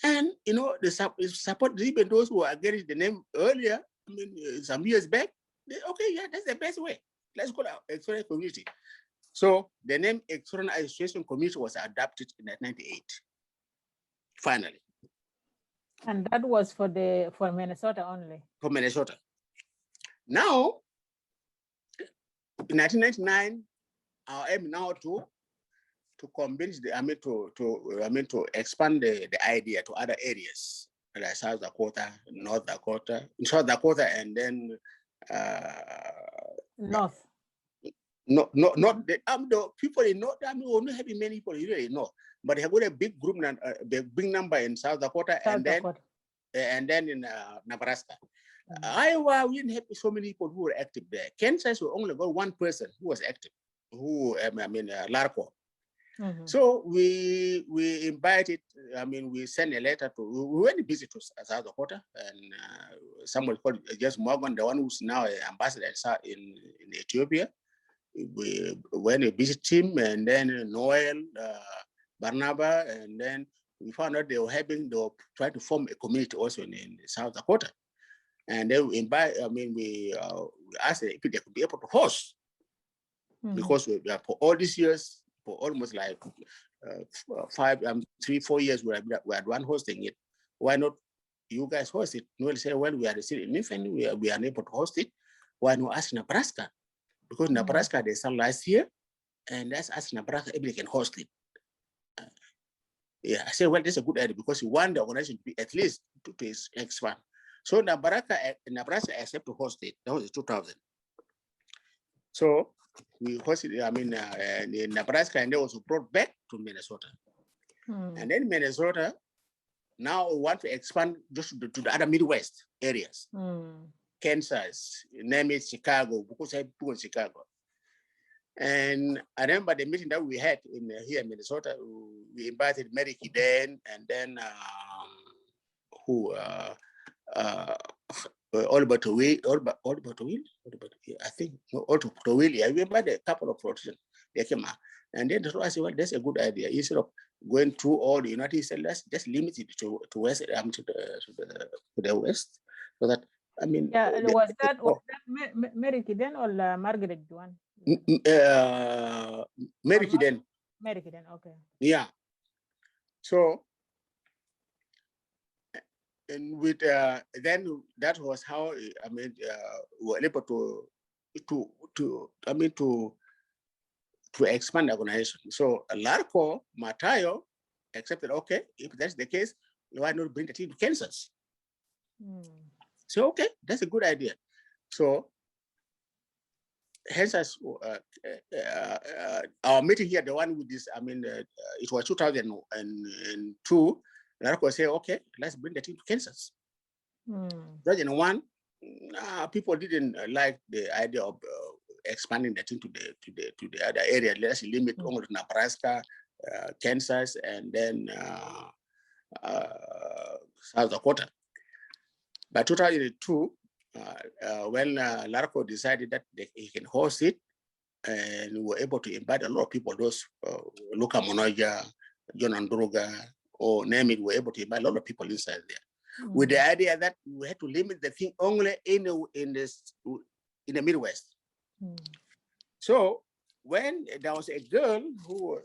And the support, even those who are against the name earlier, I mean, some years back, okay, yeah, that's the best way. Let's call it Equatorian community. So the name Equatorian Association Community was adopted in 1998, finally. And that was for Minnesota only? For Minnesota. Now, in 1999, our aim now to convince to expand the idea to other areas, like South Dakota, North Dakota, and then North. Not the people in North. I mean, we don't have many people you really know, but they have got a big group, a big number in South Dakota, and then in Nebraska. Iowa, we didn't have so many people who were active there. Kansas, we only got one person who was active, Larko. So we invited, I mean, we sent a letter to, we went to visit to South Dakota, and someone called Jess Morgan, the one who's now an ambassador in Ethiopia. We went to visit him, and then Noel, Barnaba, and then we found out they were trying to form a community also in South Dakota. And then we invite, I mean, we asked if they could be able to host, because for all these years, for almost like 3-4 years, we had one hosting it. Why not you guys host it? Noel said, well, we are still in infant, we are unable to host it. Why not ask Nebraska? Because Nebraska, they started last year, and let's ask Nebraska if they can host it. Yeah, I said, well, that's a good idea, because we want the organization to be at least to expand. So Nebraska accepted to host it. That was in 2000. So we hosted, I mean, in Nebraska, and they was brought back to Minnesota. And then Minnesota, now we want to expand just to the other Midwest areas. Kansas, name it Chicago, because I grew in Chicago. And I remember the meeting that we had here in Minnesota. We invited Mary Kiden, and then Oliver Towil, I think, Oliver Towil. Yeah, we invited a couple of politicians. They came out, and then I said, well, that's a good idea. Instead of going through all the United States, let's just limit it to West, to the West, so that, I mean, was that Mary Kiden or Margaret one? Mary Kiden. Mary Kiden, okay. Yeah. So, and with then that was how, I mean, we were able to expand the organization. So Larco Matayo accepted, okay, if that's the case, why not bring the team to Kansas? So, okay, that's a good idea. So hence our meeting here, the one with this, I mean, it was 2002. Larco said, okay, let's bring the team to Kansas. 2001, people didn't like the idea of expanding the team to the other area. Let's limit only to Nebraska, Kansas, and then South Dakota. By 2002, when Larco decided that he can host it, and we were able to invite a lot of people, those Luka Monoja, John Andruga, or name it, we were able to invite a lot of people inside there. With the idea that we had to limit the thing only in the Midwest. So when there was a girl who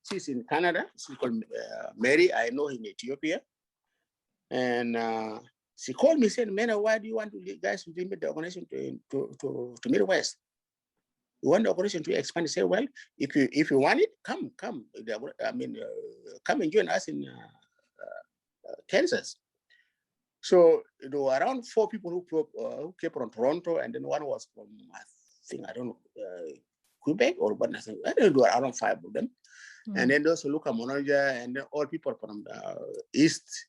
she's in Canada, she's called Mary. I know in Ethiopia, and she called me and said, Mena, why do you want you guys to limit the organization to Midwest? You want the organization to expand? Say, well, if you want it, come. I mean, come and join us in Kansas. So there were around 4 people who came from Toronto, and then one was from, I think, I don't know, Quebec or what. I think there were around 5 of them. And then those Luka Monoja, and then all people from the East,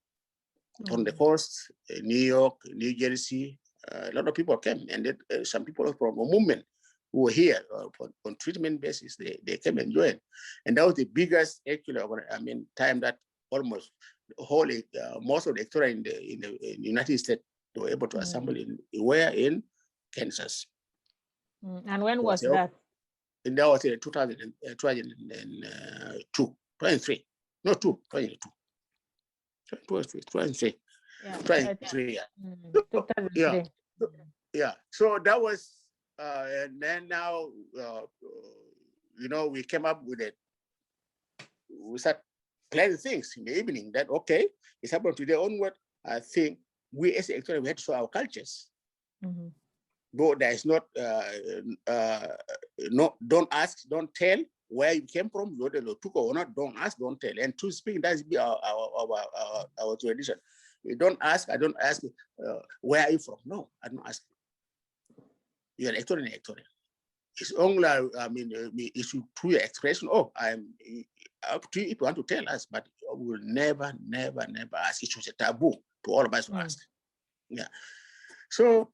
from the coast, New York, New Jersey. A lot of people came, and then, some people from a movement who were here on treatment basis. They came and joined, and that was the biggest, actually, I mean, time that almost whole most of the electorate in the United States, they were able to assemble in Kansas. And when was that? And that was in 2002, 23. No, 2002. 23. Yeah. 23. Yeah. Yeah. So that was, and then now, we came up with it. We start planning things in the evening that, okay, it's happened today onward. I think we as Equatorian, we had to show our cultures. But there is not, don't ask, don't tell where you came from, whether you took or not, don't ask, don't tell. And to speak, that's be our tradition. You don't ask, I don't ask, where are you from? No, I don't ask. You're an Equatorian. It's only, I mean, it's through your expression, I'm up to you if you want to tell us, but we will never ask. It was a taboo to all of us to ask. Yeah. So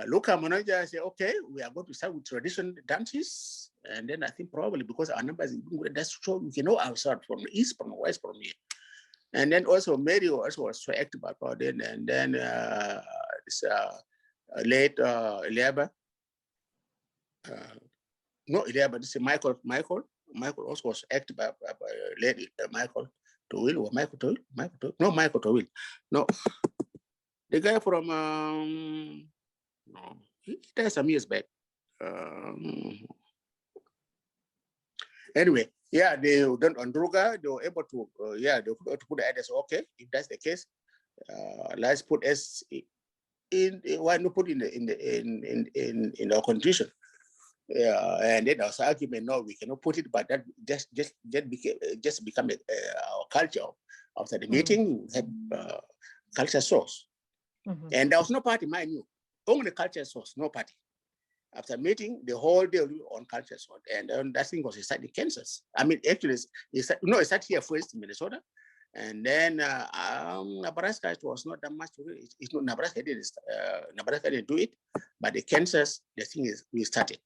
Luka Monoja said, okay, we are going to start with traditional dances. And then I think probably because our numbers, that's so we can know ourselves from the east, from the west, from here. And then also Mary also was so active about it. And then this late Eliaba, no Eliaba, this is Michael also was active by late Michael Towil or Michael Towil, no Michael Towil, no, the guy from no, he died some years back. Anyway, yeah, they done on Druga, they were able to, they were able to put the address. Okay, if that's the case, let's put S in. Why not put in our constitution? Yeah, and then our argument, no, we cannot put it, but that just become our culture. After the meeting, we had culture source, and there was no party, mind you, only culture source, no party. After meeting, the whole day on culture source, and that thing was started in Kansas. I mean, actually, it started here first in Minnesota, and then Nebraska, it was not that much. It's not Nebraska didn't do it, but the Kansas, the thing is, we started.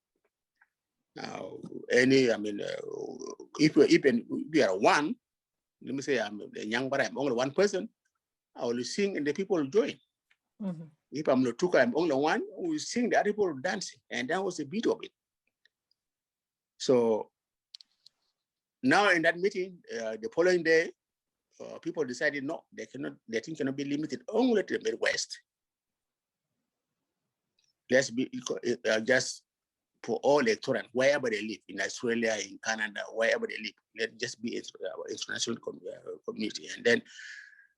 If we are one, let me say I'm young, but I'm only one person, I will sing and the people will join. If I'm Lotuka, I'm only one, we sing, the other people dancing, and that was the beat of it. So now in that meeting, the following day, people decided no, the thing cannot be limited only to the Midwest. Let's be just for all Equatorians, wherever they live, in Australia, in Canada, wherever they live, let just be international community, and then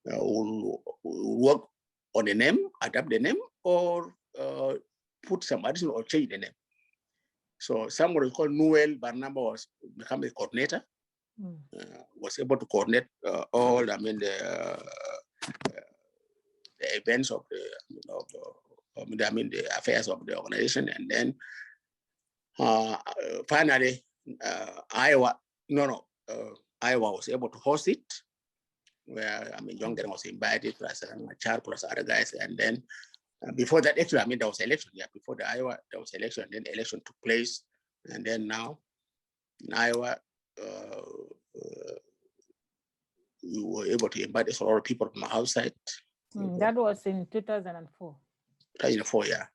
we'll work on the name, adapt the name, or put some additional or change the name. So somebody called Noel Barnaba was become a coordinator, was able to coordinate all, the events of the affairs of the organization, and then finally Iowa was able to host it, where John Garen was invited, plus Char, plus other guys, and then before that, actually, there was election. Yeah, before the Iowa, there was election, and then election took place, and then now in Iowa, we were able to invite a lot of people from outside. That was in 2004. 2004, yeah.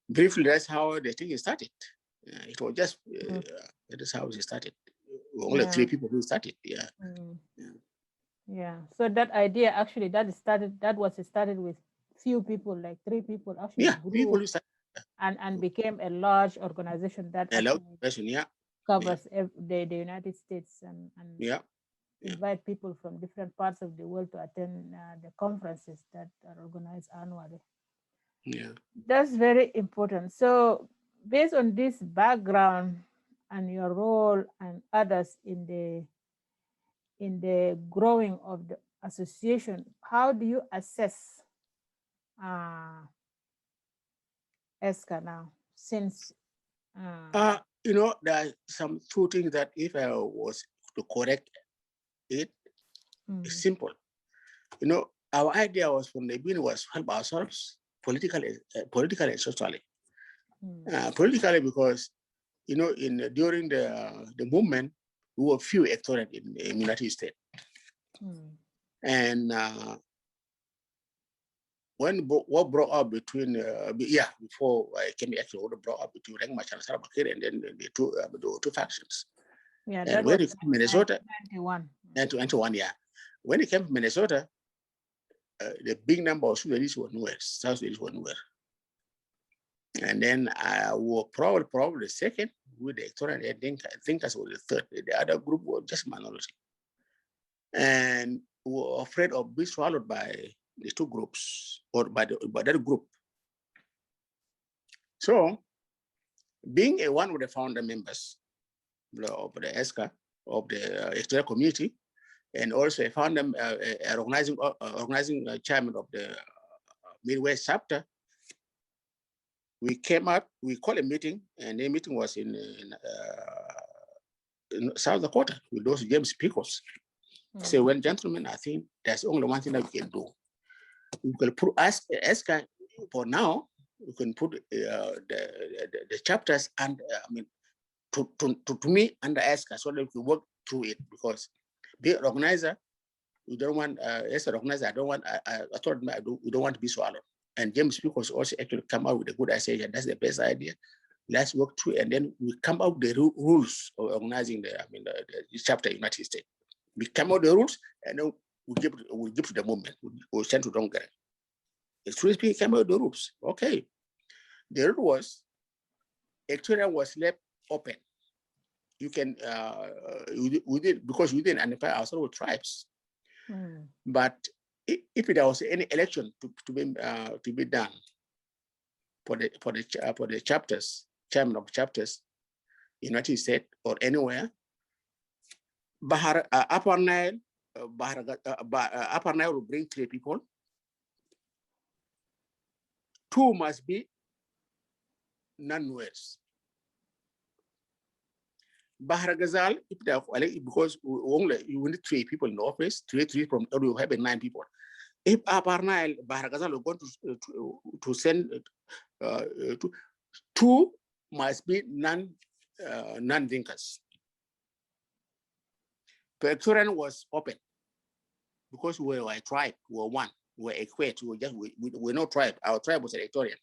Briefly, that's how the thing started. It was just that is how it started. Only 3 people who started. Yeah. So that idea actually that was started with few people, like 3 people actually. Yeah, people who started. And became a large organization that covers the United States and invite people from different parts of the world to attend the conferences that are organized annually. Yeah, that's very important. So based on this background and your role and others in the growing of the association, how do you assess ESSCA now, since there are some 2 things that if I was to correct it, it's simple. Our idea was from the beginning was help ourselves politically and socially. Politically, because during the movement, we were few Equatorians in the United States, and when what brought up between before I came actually, what brought up between Reng Machar and Salva Kiir, and then the two factions. Yeah, and that when was it came to Minnesota, 1991. yeah. When it came to Minnesota, the big number of Sudanese were nowhere, South Sudanese were nowhere. And then I was probably the second with the Equatorian. I think that was the third. The other group was just minority. And we were afraid of being swallowed by the 2 groups or by that group. So being one of the founder members of the ESKA, of the Equatorial community, and also a founder, organizing chairman of the Midwest chapter, we came up, we called a meeting, and the meeting was in South Dakota with those James Pickles. So, well, gentlemen, I think there's only one thing that we can do. We will put ESKA for now, you can put the chapters and to me under ESKA so that we can work through it, because being an organizer, we don't want as an organizer, I told me we don't want to be so alone. And James Speakers also actually come out with a good idea. That's the best idea. Let's work through, and then we come out with the rules of organizing the chapter United States. We come out with the rules, and then we give to the movement. We send to Dongere. The three people came out with the rules. Okay. The rule was Equatorian was left open. You can because we didn't identify ourselves with tribes. But if there was any election to be done for the chapters, chairman of chapters, United States or anywhere, Upper Nile will bring 3 people. 2 must be non-Nuers. Bahar Ghazal, because you need 3 people in the office, 3 from you have 9 people. If Upper Nile, Bahar Ghazal are going to send 2 must be non-thinkers. The Equatorian was open because we were a tribe, we were one, we were equate, we're no tribe. Our tribe was an Equatorian.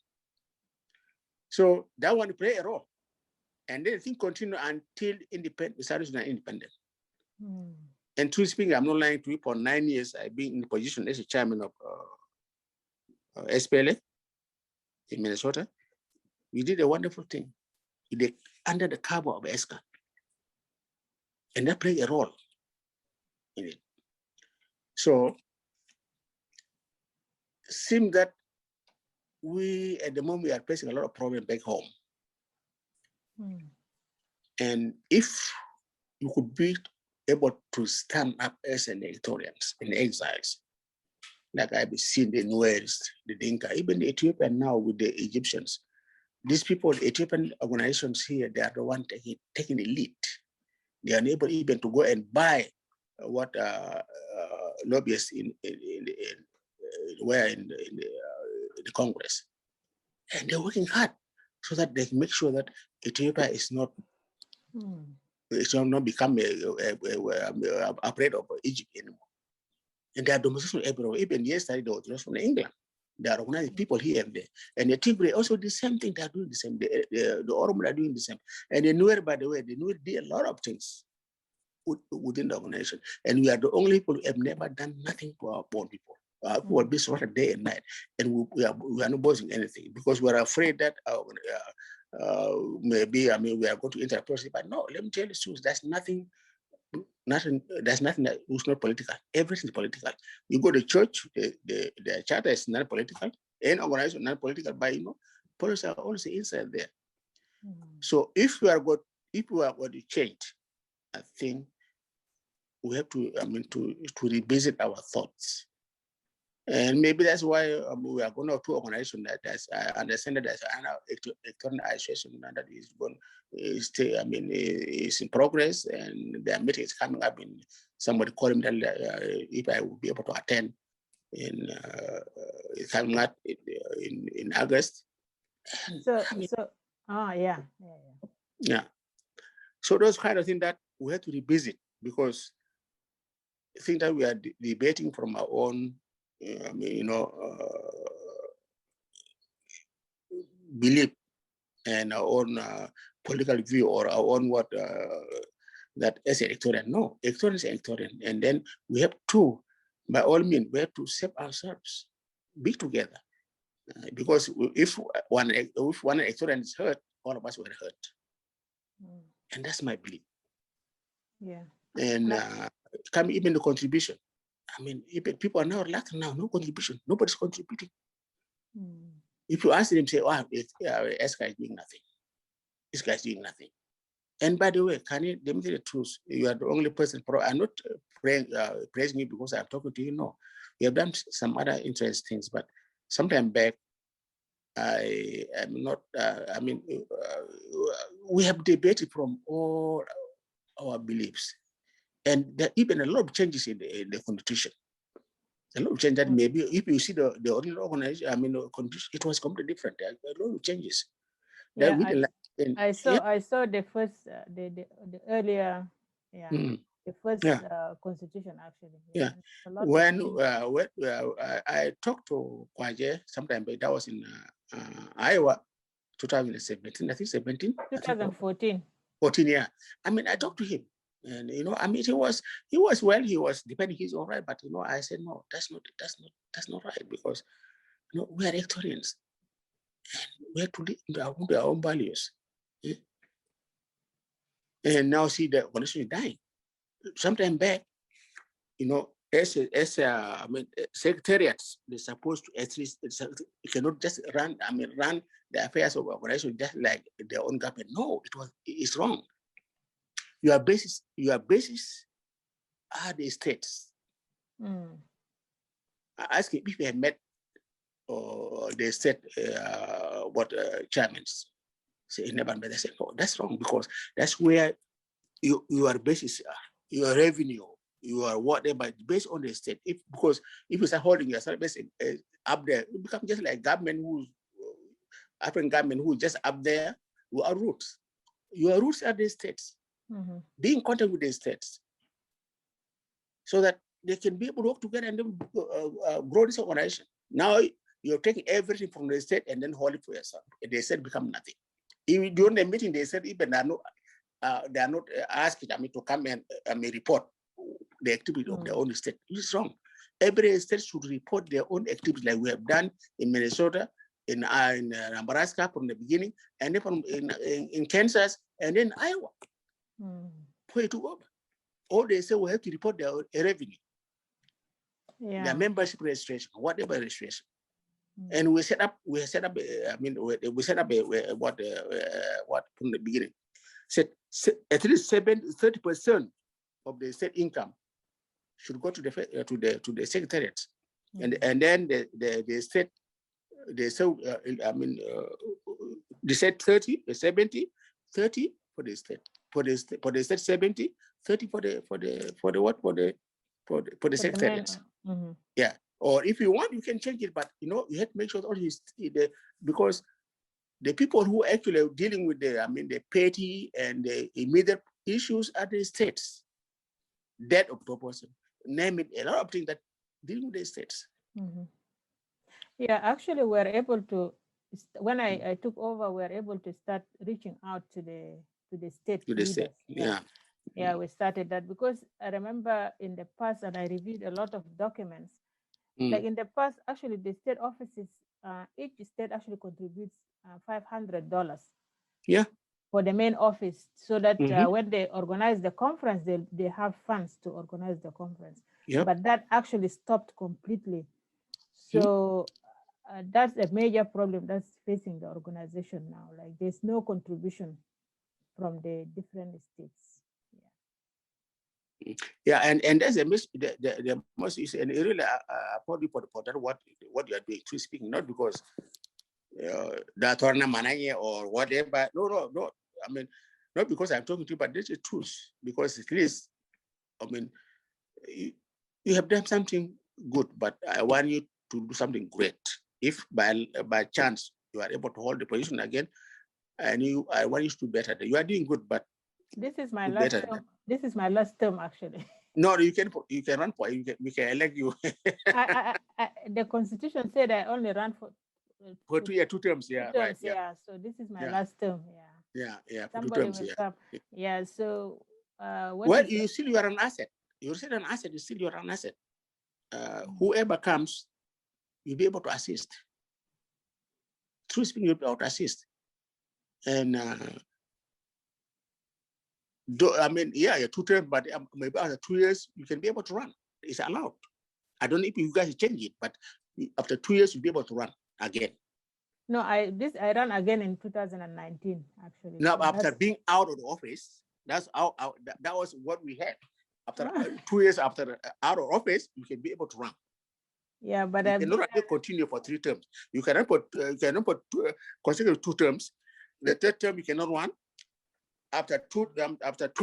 So that one play a role. And then the thing continued until South Sudan independent. And truly speaking, I'm not lying to you, for 9 years, I've been in the position as a chairman of SPLA in Minnesota. We did a wonderful thing. We did under the cover of ESKA. And that played a role in it. So, it seems that we, at the moment, we are facing a lot of problems back home. And if you could be able to stand up as an Ethiopians in exiles, like I've seen the Nuers, the Dinka, even the Ethiopian now with the Egyptians, these people, the Ethiopian organizations here, they are the one taking the lead. They are unable even to go and buy what lobbyists were in the Congress. And they're working hard so that they can make sure that Ethiopia is not, it shall not become afraid of Egypt anymore. And they are demonstrations everywhere. Even yesterday, they were just from England. They are organizing people here and there. And the Tigray also the same thing. They are doing the same. The Oromo are doing the same. And the Nuer, by the way, the Nuer did a lot of things within the organization. And we are the only people who have never done nothing to our poor people. People will be slaughtered day and night. And we are not boasting anything because we are afraid that maybe, we are going to interpret it. But no, let me tell you the truth. There's nothing that is not political. Everything is political. You go to church, the charter is not political. Any organization not political, but politics are also inside there. So if we are going to change, I think we have to revisit our thoughts. And maybe that's why we are going to have 2 organizations that I understand that there's an Equatorian association that is going is in progress, and their meeting is coming up. In somebody called me that if I would be able to attend it's coming up in August. Yeah. So those kind of things that we have to revisit, because I think that we are debating from our own belief and our own political view, or our own that as an Equatorian. No, Equatorian is Equatorian. And then we have to, by all means, we have to save ourselves, be together. Because if one Equatorian is hurt, all of us were hurt. And that's my belief. Yeah. And come even the contribution. Even people are now lacking now, no contribution. Nobody's contributing. If you ask them, say, wow, ESKA is doing nothing. This guy's doing nothing. And by the way, let me tell you the truth. You are the only person, I'm not praising you because I'm talking to you. No, we have done some other interesting things, but sometime back, I am not, we have debated from all our beliefs. And there are even a lot of changes in the constitution. A lot of change that maybe if you see the original organization, I mean, it was completely different. A lot of changes. Yeah, I saw the first, the earlier, the first constitution actually. Yeah. When I talked to Kwaje sometime, but that was in Iowa, 2017, I think 17. 2014. 14, yeah. I mean, I talked to him, and I mean, he was defending his own right, but I said no, that's not right, because we are Equatorians, and we have to live into our own values. Yeah? And now see the organization is dying. Sometime back, as I mean, secretariats, they're supposed to at least, you cannot just run the affairs of organization just like their own government. No, it's wrong. Your basis are the states. I asked if they had met the state chairmen. Say never met. They said, no, that's wrong, because that's where your basis are, your revenue, your whatever, based on the state. Because if you start holding yourself up there, you become just like government African government who just up there, who are roots. Your roots are the states. Be in contact with the states so that they can be able to work together and then grow this organization. Now you're taking everything from the state and then hold it for yourself. The state become nothing. Even during the meeting, they said even they are not asking to come and report the activity of their own state. It's wrong. Every state should report their own activities, like we have done in Minnesota, in Nebraska from the beginning, and then in Kansas, and then Iowa. Where to go? All they say we have to report their revenue, their membership registration, whatever registration. And we set up what from the beginning. Said at least 30% of the state income should go to the secretariat, and then the state they said 30, 70, 30 for the state. For the state 70, 30 for the secretariat. Yeah. Or if you want, you can change it, but you have to make sure that because the people who actually are dealing with the petty and the immediate issues are the states. That of proportion. Name it, a lot of things that dealing with the states. Yeah, actually, we're able to, when I took over, we were able to start reaching out to the state leaders. Yeah, we started that because I remember in the past, and I reviewed a lot of documents. Like in the past, actually, the state offices, each state actually contributes $500. Yeah. For the main office, so that when they organize the conference, they have funds to organize the conference. Yep. But that actually stopped completely. So that's a major problem that's facing the organization now. Like there's no contribution from the different states. Yeah, and there's a the most is, and really applaud you for that what you are doing, truly speaking, not because the tournament or whatever. No. I mean, not because I'm talking to you, but this is truth. Because at least, I mean, you have done something good, but I want you to do something great. If by chance you are able to hold the position again, and I want you to do better. You are doing good, but this is my last term. This is my last term, actually. No, you can run for it. We can elect you. The constitution said I only ran for 2 terms. Yeah, right. Yeah. So this is my last term. Yeah. For Somebody 2 terms. will come. Yeah. So you still are an asset. You're still an asset. You're an asset. Whoever comes, you'll be able to assist. True speaking, you'll be able to assist. And I mean, yeah, 2 terms, but maybe after 2 years, you can be able to run. It's allowed. I don't know if you guys change it, but after 2 years, you'll be able to run again. No, I ran again in 2019, actually. Now, so after being out of the office, that was what we had. After 2 years after out of office, you can be able to run. Yeah, but you cannot continue for 3 terms. You cannot put consecutive 2 terms. The 3rd term you cannot run. After 2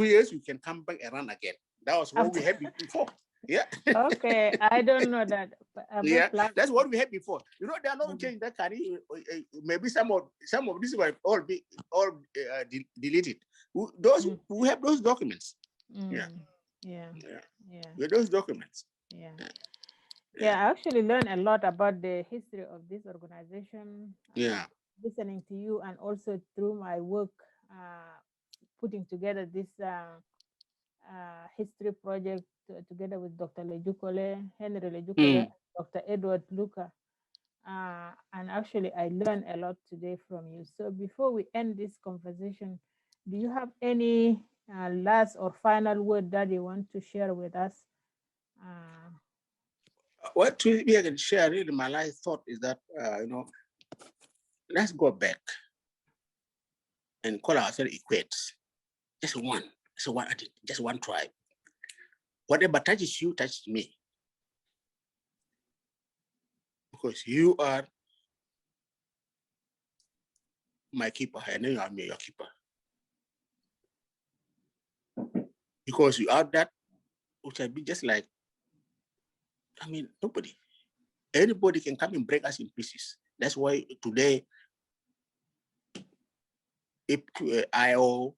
years, you can come back and run again. That was what we had before. Yeah. Okay, I don't know that. Yeah, that's what we had before. You know, there are no change that can maybe some of these were all deleted. Those who have those documents. Yeah. Yeah. With those documents. Yeah, I actually learned a lot about the history of this organization. Listening to you, and also through my work putting together this history project together with Dr. Henry Lejukole, and Dr. Edward Luca. And actually, I learned a lot today from you. So before we end this conversation, do you have any last or final word that you want to share with us? What we can share, really, my life thought is that, let's go back and call ourselves equates. Just one tribe. Whatever touches you, touches me. Because you are my keeper, and then you are your keeper. Because you are that, which will be just like, anybody can come and break us in pieces. That's why today, if IO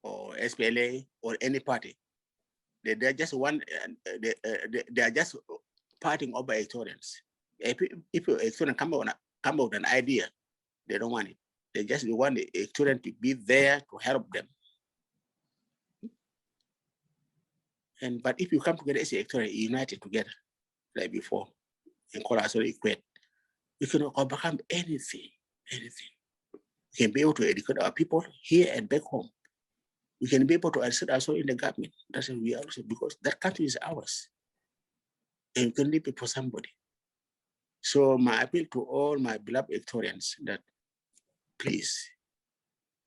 or SPLA or any party, they're just one, they are just parting over Equatorians. If Equatorian come out with an idea, they don't want it. They just want the Equatorian to be there to help them. But if you come together as Equatorian, united together, like before, and call ourselves equate, we can overcome anything. We can be able to educate our people here and back home. We can be able to assert ourselves in the government. That's what we are also, because that country is ours. And we can leave it for somebody. So my appeal to all my beloved Equatorians that please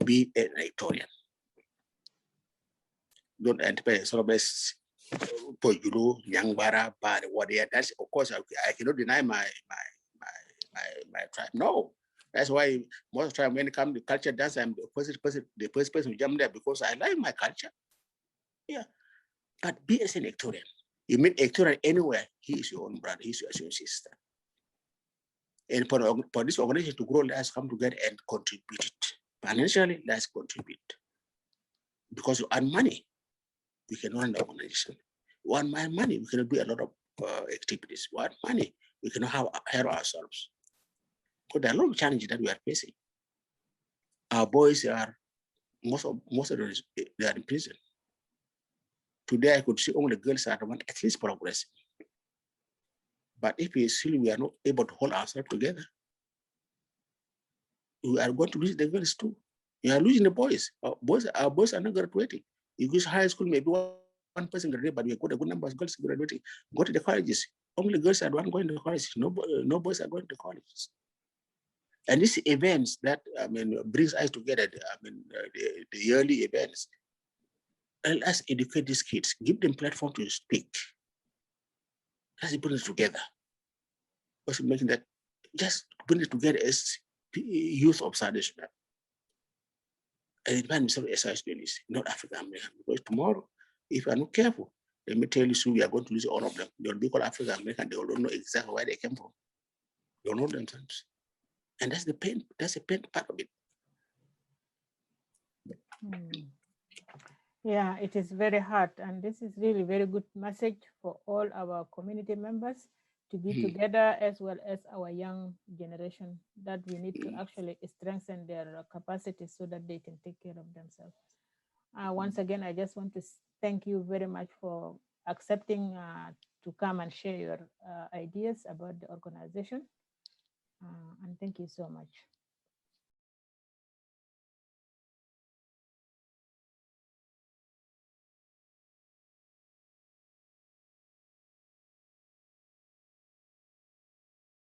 be an Equatorian. Don't enter Solomons, Pojulu, Yangbara, Bad, whatever. That's, of course, I cannot deny my tribe. No. That's why most of the time when it comes to culture dance, I'm the first person who jump there because I like my culture. Yeah. But be as an Equatorian. You meet Equatorian anywhere, he is your own brother, he's your sister. And for this organization to grow, let's come together and contribute it. Financially, let's contribute. Because you earn money, we can run the organization. We earn money, we can do a lot of activities. We earn money, we can help ourselves. Because there are a lot of challenges that we are facing. Our boys are, most of them, they are in prison. Today, I could see only girls are the one at least progressing. But if we are not able to hold ourselves together, we are going to lose the girls too. We are losing the boys. Our boys are not graduating. You go to high school, maybe one person graduated, but we got a good number of girls graduating. Go to the colleges. Only girls are the one going to college. No boys are going to colleges. And these events that brings us together. The yearly events. Let us educate these kids. Give them platform to speak. Let's put it together. Also making that, just put it together as youth of Southern Sudan. And it might be some Sudanese, not African American. Because tomorrow, if you are not careful, let me tell you soon, we are going to lose all of them. They'll be called African American. They don't know exactly where they came from. They don't know themselves. And that's the pain. That's the pain part of it. Yeah, it is very hard. And this is really very good message for all our community members to be together, as well as our young generation, that we need to actually strengthen their capacity so that they can take care of themselves. Once again, I just want to thank you very much for accepting to come and share your ideas about the organization. And thank you so much.